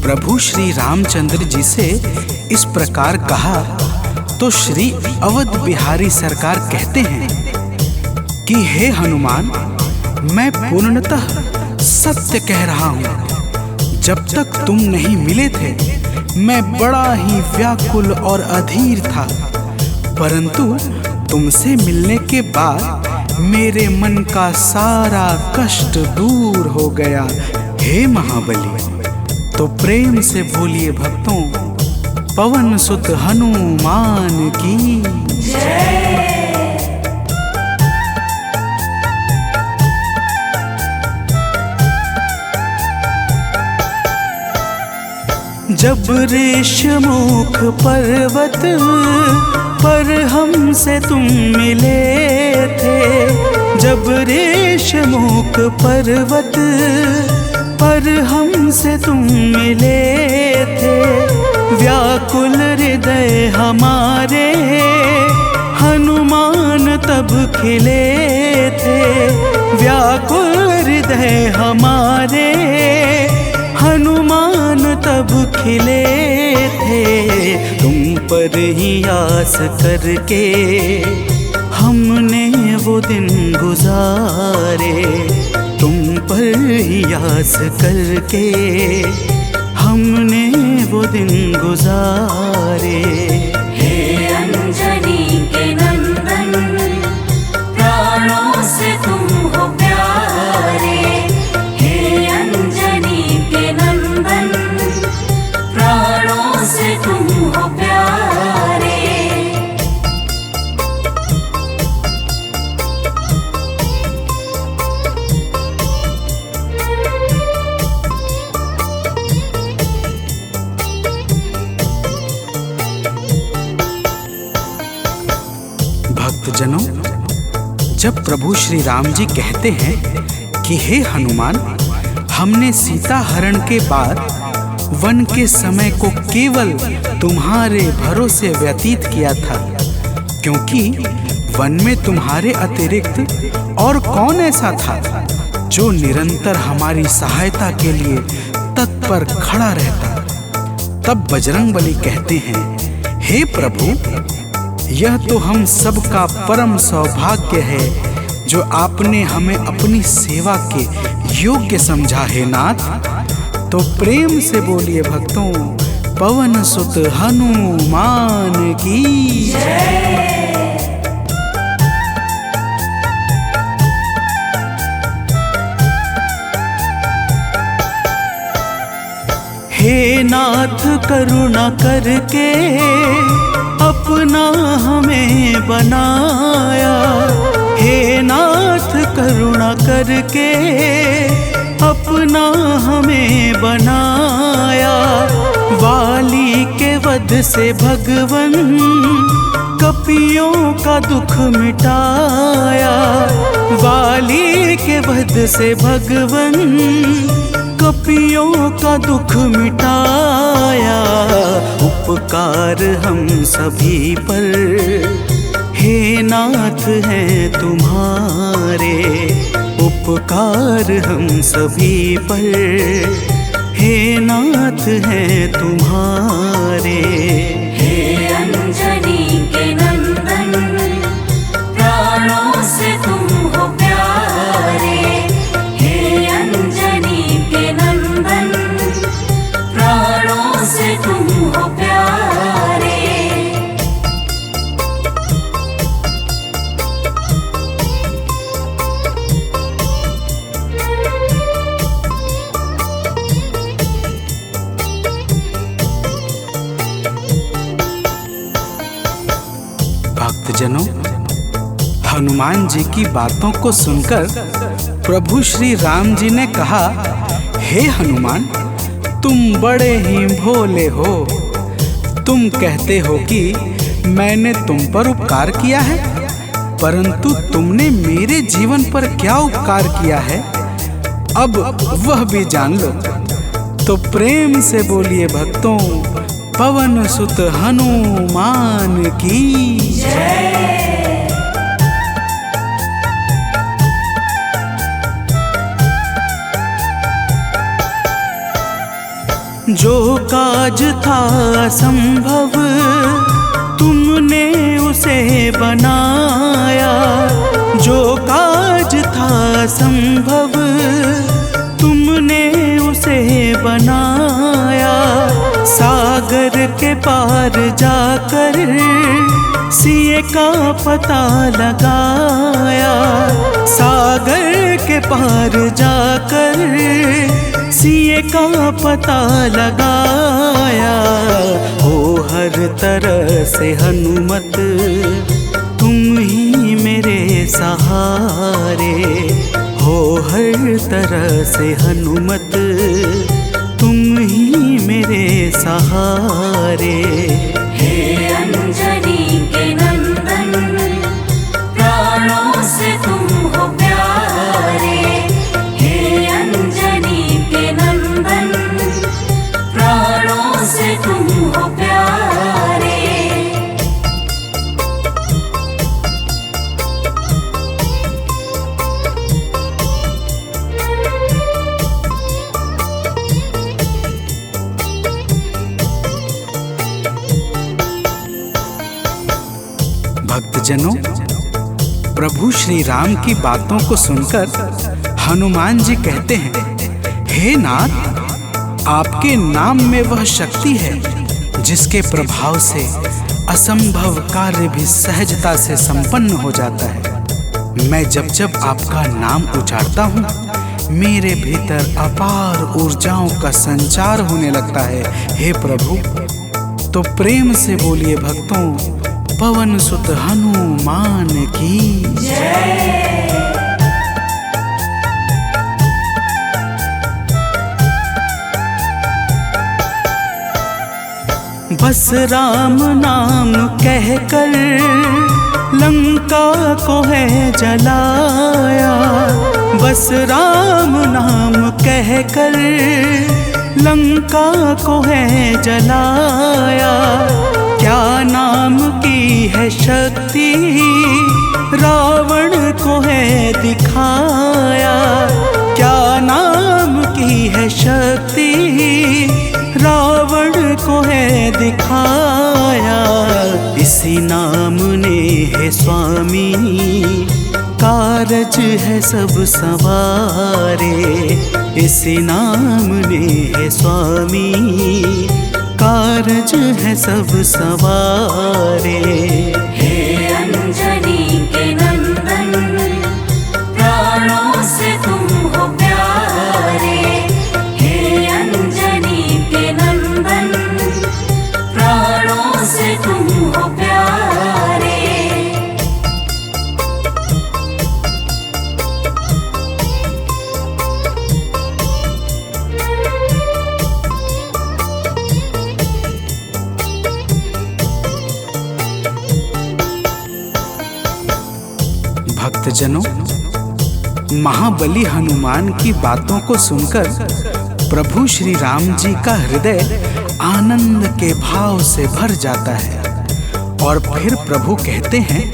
प्रभु श्री रामचंद्र जी से इस प्रकार कहा तो श्री अवध बिहारी सरकार कहते हैं कि हे हनुमान, मैं पूर्णतः सत्य कह रहा हूँ। जब तक तुम नहीं मिले थे मैं बड़ा ही व्याकुल और अधीर था, परंतु तुमसे मिलने के बाद मेरे मन का सारा कष्ट दूर हो गया। हे महाबली, तो प्रेम से बोलिए भक्तों, पवन सुत हनुमान की जय। जब ऋषमुख पर्वत पर हमसे तुम मिले थे, जब ऋषमुख पर्वत पर हमसे तुम मिले थे, व्याकुल हृदय हमारे हनुमान तब खिले थे। व्याकुल हृदय हमारे हनुमान तब खिले थे। तुम पर ही आस करके हमने वो दिन गुजारे, तुम पर ही आस करके हमने वो दिन गुजारे। हे अंजनी के नंदन, प्राणों से तुम हो प्यारे। हे अंजनी के नंदन, प्राणों से तुम हो प्यारे। भक्तजनों, जब प्रभु श्री राम जी कहते हैं कि हे हनुमान, हमने सीता हरण के बाद वन के समय को केवल तुम्हारे भरोसे व्यतीत किया था, क्योंकि वन में तुम्हारे अतिरिक्त और कौन ऐसा था जो निरंतर हमारी सहायता के लिए तत्पर खड़ा रहता। तब बजरंगबली कहते हैं, हे प्रभु, यह तो हम सबका परम सौभाग्य है जो आपने हमें अपनी सेवा के योग्य समझा है नाथ। तो प्रेम से बोलिए भक्तों, पवन सुत हनुमान की जय। हे नाथ, करुणा करके अपना हमें बनाया। हे नाथ, करुणा करके बनाया, वाली के वध से भगवन कपियों का दुख मिटाया। वाली के वध से भगवन कपियों का दुख मिटाया। उपकार हम सभी पर हे नाथ हैं तुम्हारे, उपकार हम सभी पर हे नाथ हैं तुम्हारे। हे अंजनी के नंदन, प्राणों से तुम हो प्यारे। हे अंजनी के नंदन, प्राणों से तुम हो प्यारे। भक्तजनों, हनुमान जी की बातों को सुनकर प्रभु श्री राम जी ने कहा, हे हनुमान, तुम बड़े ही भोले हो। तुम कहते हो कि मैंने तुम पर उपकार किया है, परंतु तुमने मेरे जीवन पर क्या उपकार किया है, अब वह भी जान लो। तो प्रेम से बोलिए भक्तों, पवन सुत हनुमान की जय। जो काज था संभव तुमने उसे बनाया। जो काज था संभव तुमने उसे बनाया। सागर के पार जाकर सिए का पता लगाया। सागर के पार जाकर सिए का पता लगाया। हो हर तरह से हनुमत तुम ही मेरे सहारे। हो हर तरह से हनुमत तुम ही मेरे सहारे। हे अंजनी के नंदन, प्राणों से तुम हो प्यारे। हे अंजनी के नंदन, प्राणों से तुम हो प्यारे। भक्तजनों, प्रभु श्री राम की बातों को सुनकर हनुमान जी कहते हैं, हे नाथ, आपके नाम में वह शक्ति है जिसके प्रभाव से असंभव कार्य भी सहजता से संपन्न हो जाता है। मैं जब जब आपका नाम उचारता हूँ, मेरे भीतर अपार ऊर्जाओं का संचार होने लगता है। हे प्रभु, तो प्रेम से बोलिए भक्तों, पवन सुत हनुमान की जय। बस राम नाम कहकर लंका को है जलाया। बस राम नाम कहकर लंका को है जलाया। क्या नाम की है शक्ति रावण को है दिखाया। क्या नाम की है शक्ति रावण को है दिखाया। इसी नाम ने है स्वामी कारज है सब सवारे। इसी नाम ने है स्वामी कारज है सब सवारे। हे अंजनी के नंदन, प्राणों से तुम हो प्यारे। हे अंजनी के नंदन, प्राणों से तुम हो प्यारे। भक्तजनों, महाबली हनुमान की बातों को सुनकर प्रभु श्री राम जी का हृदय आनंद के भाव से भर जाता है और फिर प्रभु कहते हैं,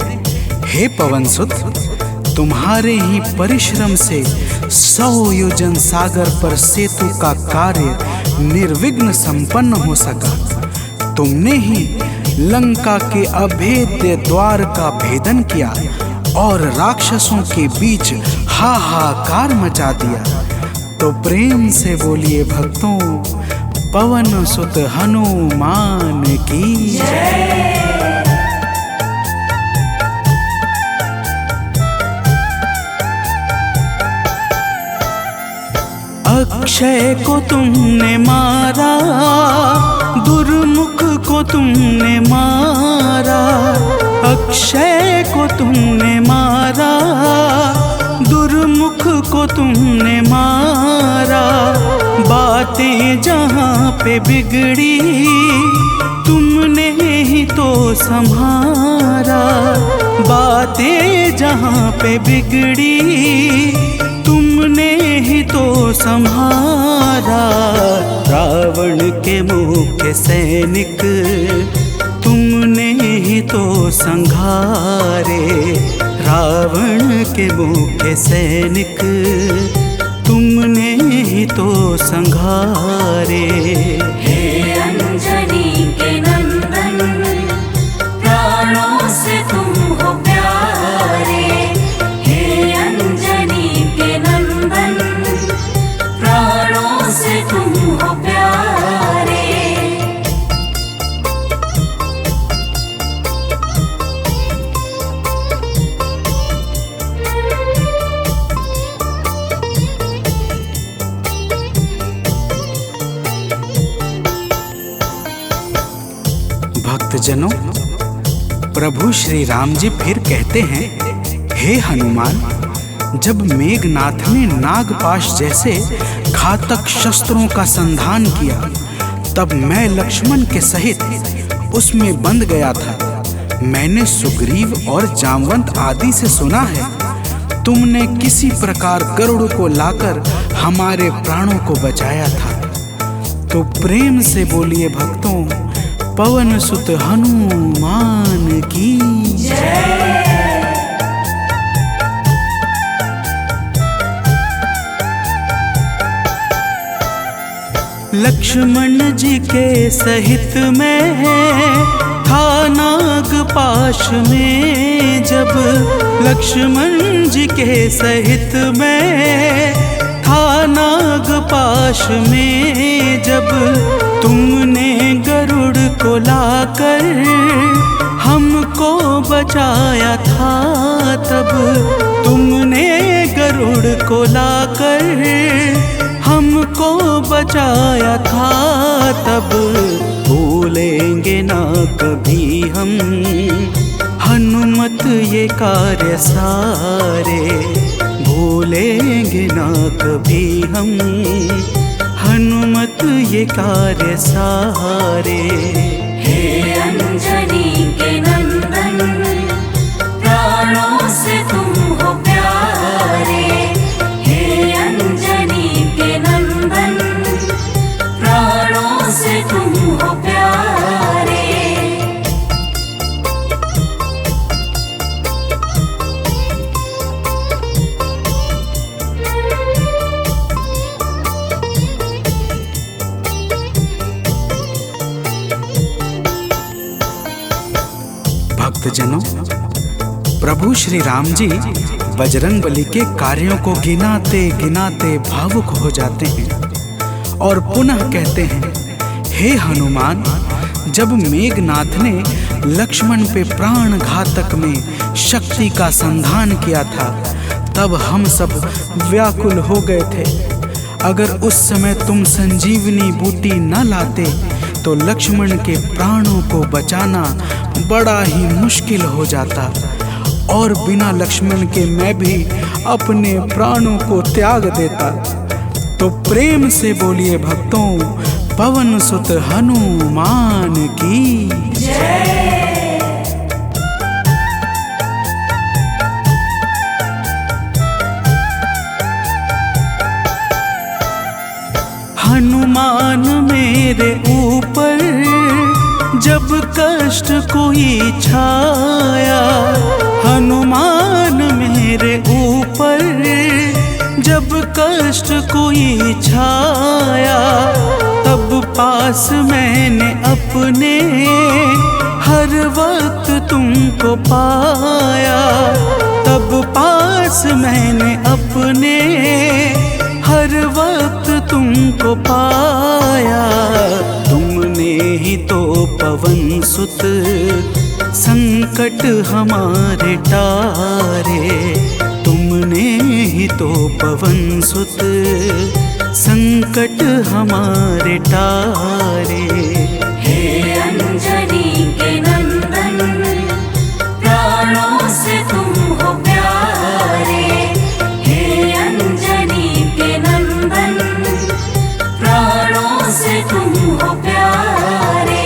हे पवनसुत, तुम्हारे ही परिश्रम से 100 योजन सागर पर सेतु का कार्य निर्विघ्न संपन्न हो सका। तुमने ही लंका के अभेद्य द्वार का भेदन किया और राक्षसों के बीच हाहाकार मचा दिया। तो प्रेम से बोलिए भक्तों, पवन सुत हनुमान की जय। अक्षय को तुमने मारा, दुर्मुख को तुमने मारा। अक्षय को तुमने मारा, दुर्मुख को तुमने मारा। बातें जहाँ पे बिगड़ी, तुमने ही तो संभारा। बातें जहाँ पे बिगड़ी, तुमने ही तो संहारा। रावण के मुख्य सैनिक तुमने ही तो संघारे। रावण के मुख्य सैनिक तुमने ही तो संघारे। हे अंजनी के नंदन, प्राणों से तुम हो प्यारे। हे अंजनी के नंदन, प्राणों से तुम हो प्यारे। भक्तजनों, प्रभु श्री राम जी फिर कहते हैं, हे हनुमान, जब मेघनाथ ने नागपाश जैसे घातक शस्त्रों का संधान किया, तब मैं लक्ष्मण के सहित उसमें बंध गया था। मैंने सुग्रीव और जामवंत आदि से सुना है, तुमने किसी प्रकार गरुड़ को लाकर हमारे प्राणों को बचाया था। तो प्रेम से बोलिए भक्तों, पवन सुत हनुमान की जय। लक्ष्मण जी के सहित में था नागपाश में जब। लक्ष्मण जी के सहित में था नागपाश में जब। तुमने गरुड़ को लाकर हमको बचाया था तब। तुमने गरुड़ को लाकर हमको बचाया था तब। भूलेंगे ना कभी हम हनुमत ये कार्य सारे। भूलेंगे ना कभी हम हनुमत ये कार्य सारे। हे अंजनी के नंदन, प्राणों से तुम हो प्यारे। हे अंजनी के नंदन, प्राणों से तुम हो प्यारे। भक्तजनों, प्रभु श्री राम जी बजरंगबली के कार्यों को गिनाते गिनाते भावुक हो जाते हैं और पुनः कहते हैं, हे हनुमान, जब मेघनाथ ने लक्ष्मण पे प्राण घातक में शक्ति का संधान किया था, तब हम सब व्याकुल हो गए थे। अगर उस समय तुम संजीवनी बूटी न लाते तो लक्ष्मण के प्राणों को बचाना बड़ा ही मुश्किल हो जाता और बिना लक्ष्मण के मैं भी अपने प्राणों को त्याग देता। तो प्रेम से बोलिए भक्तों, पवन सुत हनुमान की जय। हनुमान मेरे ऊपर जब कष्ट कोई छाया, हनुमान मेरे ऊपर जब कष्ट कोई छाया, तब पास मैंने अपने हर वक्त तुमको पाया, तब पास मैंने अपने हर वक्त तुमको पाया। तुमने ही तो पवन सुत संकट हमारे टारे, तुमने ही तो पवन सुत संकट हमारे टारे। हे अंजनी के नंदन, प्राणों से तुम हो प्यारे। हे अंजनी के नंदन, प्राणों से तुम हो प्यारे।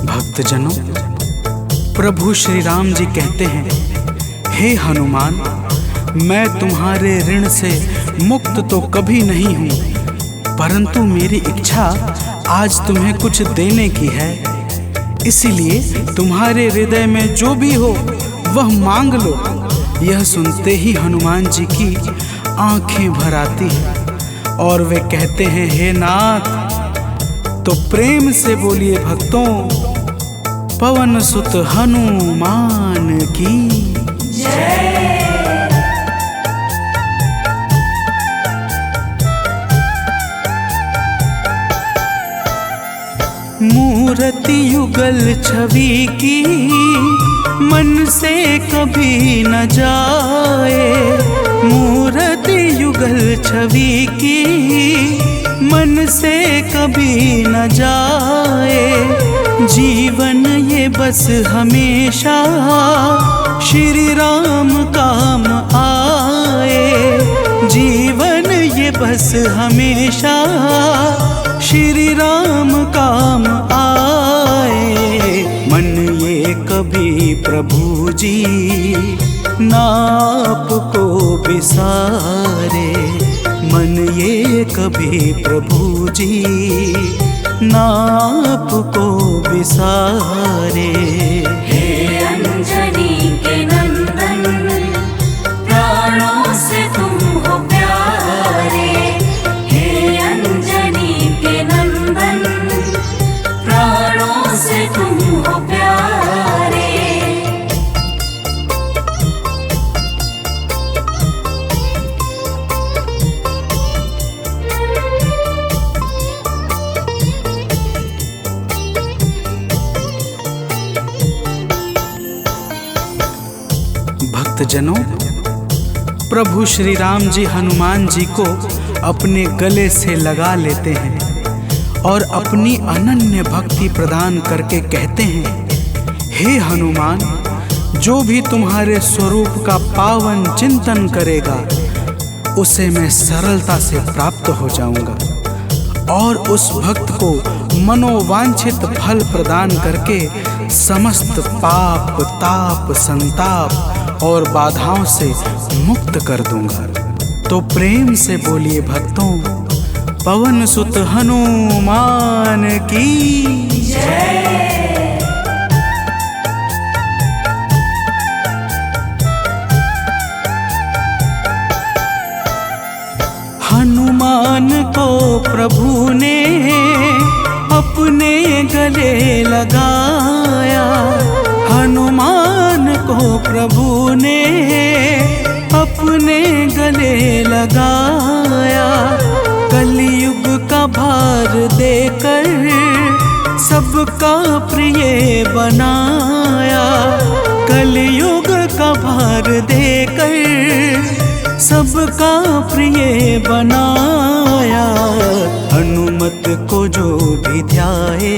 भक्तजनों, प्रभु श्री राम जी कहते हैं, हे हनुमान, मैं तुम्हारे ऋण से मुक्त तो कभी नहीं हूँ, परंतु मेरी इच्छा आज तुम्हें कुछ देने की है। इसीलिए तुम्हारे हृदय में जो भी हो वह मांग लो। यह सुनते ही हनुमान जी की आंखें भर आती हैं और वे कहते हैं, हे नाथ। तो प्रेम से बोलिए भक्तों, पवन सुत हनुमान की जय। मूर्ति युगल छवि की मन से कभी न जाए, मूर्ति युगल छवि की मन से कभी न जाए। जीवन ये बस हमेशा श्री राम काम आए, जीवन ये बस हमेशा श्री राम काम आए। मन ये कभी प्रभु जी नाप को बिसारे, मन ये कभी प्रभु जी नाप को बिसारे। हे अंजनी के नंदन, प्राणों से तुम हो प्यारे। हे अंजनी के नंदन, प्राणों से तुम हो प्यारे। भक्तजनों, प्रभु श्री राम जी हनुमान जी को अपने गले से लगा लेते हैं और अपनी अनन्य भक्ति प्रदान करके कहते हैं, हे हनुमान, जो भी तुम्हारे स्वरूप का पावन चिंतन करेगा उसे मैं सरलता से प्राप्त हो जाऊंगा और उस भक्त को मनोवांछित फल प्रदान करके समस्त पाप, ताप, संताप और बाधाओं से मुक्त कर दूंगा। तो प्रेम से बोलिए भक्तों, पवन सुत हनुमान की जय। हनुमान को प्रभु ने अपने गले लगाया, हनुमान को प्रभु ने अपने गले लगाया। कलयुग का भार देकर सबका प्रिय बनाया, कलयुग का भार देकर सबका प्रिय बनाया। हनुमत को जो भी ध्याए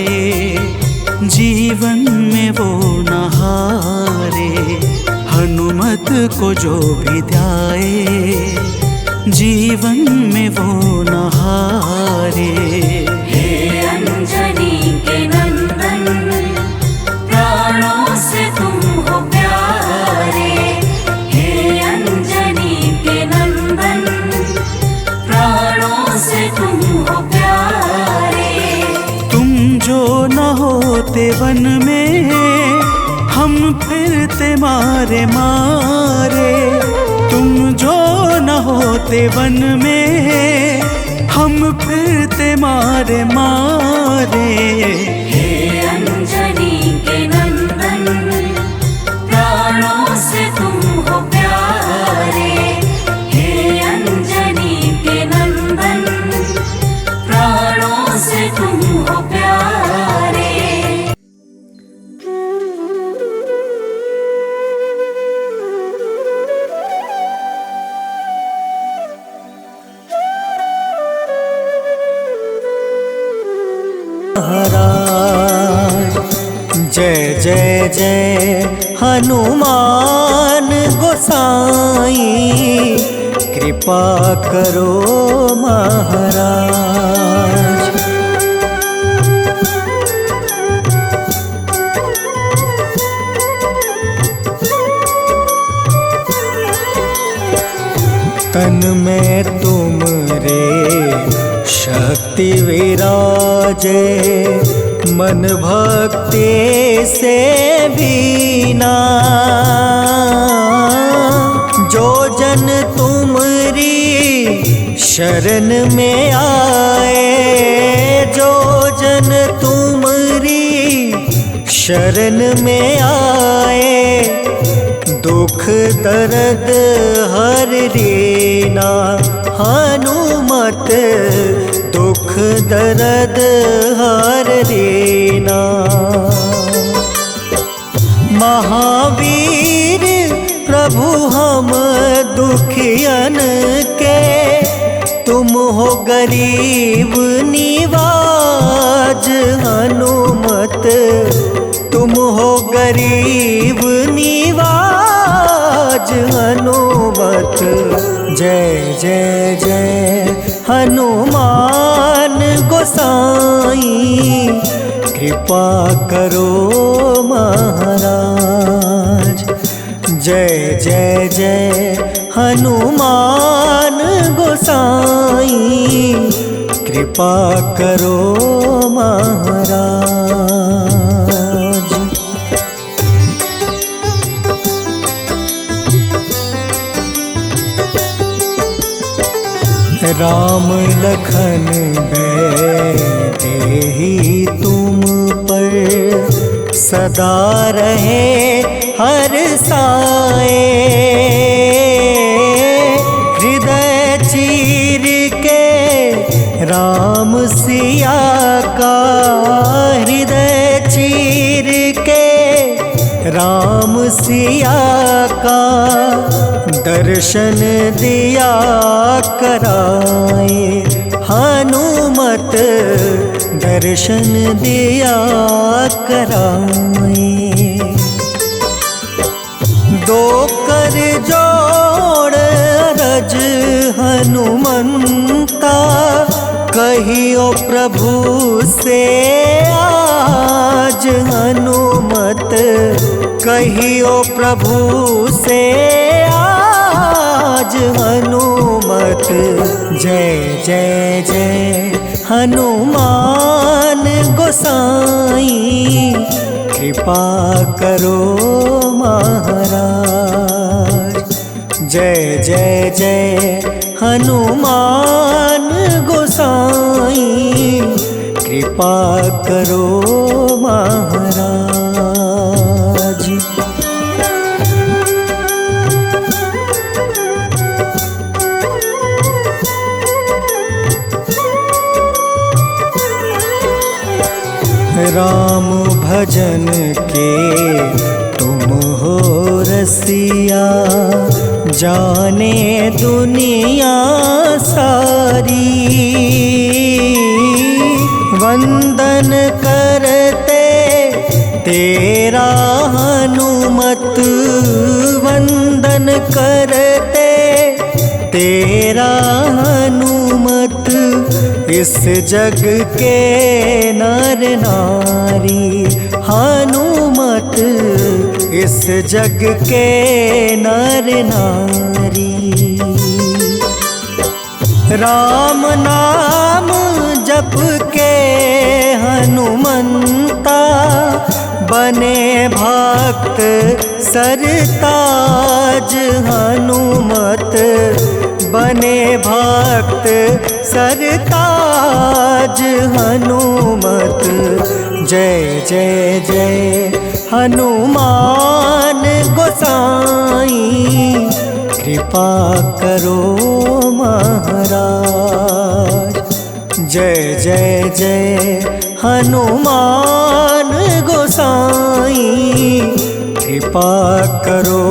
जीवन में वो न हारे, हनुमत को जो भी ध्याए जीवन में वो न हारे। हे अंजनी के नंदन, प्राणों से तुम हो प्यारे। हे अंजनी के नंदन, प्राणों से तुम हो प्यारे। तुम जो न होते वन में हम फिरते मारे मारे। तुम जो न होते वन में हम फिरते मारे मारे। हे अंजनी के नंदन, प्राणों से तुम हो प्यारे। हे अंजनी के नंदन, प्राणों से तुम हो प्यारे। महाराज जय जय जय हनुमान गोसाई, कृपा करो महाराज। तन में तुम रे शक्ति विराजे, मन भक्ति से बीना। जो जन तुमरी शरण में आए, जो जन तुमरी शरण में आए, दुख दर्द हर रीना। हनुमत दुख दर्द हर रीना। महावीर प्रभु हम दुखियन के, तुम हो गरीब निवाज। हनुमत तुम हो गरीब निवाज। हनुमत जय जय जय हनुमान गोसाई, कृपा करो महाराज। जय जय जय हनुमान गोसाई, कृपा करो महाराज। राम लखन देहि तुम पर, सदा रहे हर साए। हृदय चीर के राम सिया का, हृदय चीर के राम सिया का, दर्शन दिया कराए। हनुमत दर्शन दिया कराए। दो कर जोड़ रज हनुमंता, कहियो प्रभु से आज। हनुमत कहियो प्रभु से आज। हनुमत जय जय जय हनुमान गोसाई, कृपा करो महाराज। जय जय जय हनुमान गोसाई, कृपा करो महाराज। राम भजन के तुम हो रसिया, जाने दुनिया सारी। वंदन करते तेरा हनुमत, वंदन करते तेरा इस जग के नर नारी, हनुमत इस जग के नर नारी। राम नाम जप के हनुमंता, बने भक्त सरताज हनुमत, बने भक्त सरताज हनुमत। जय जय जय हनुमान गोसाई, कृपा करो महाराज। जय जय जय हनुमान गोसाई, कृपा करो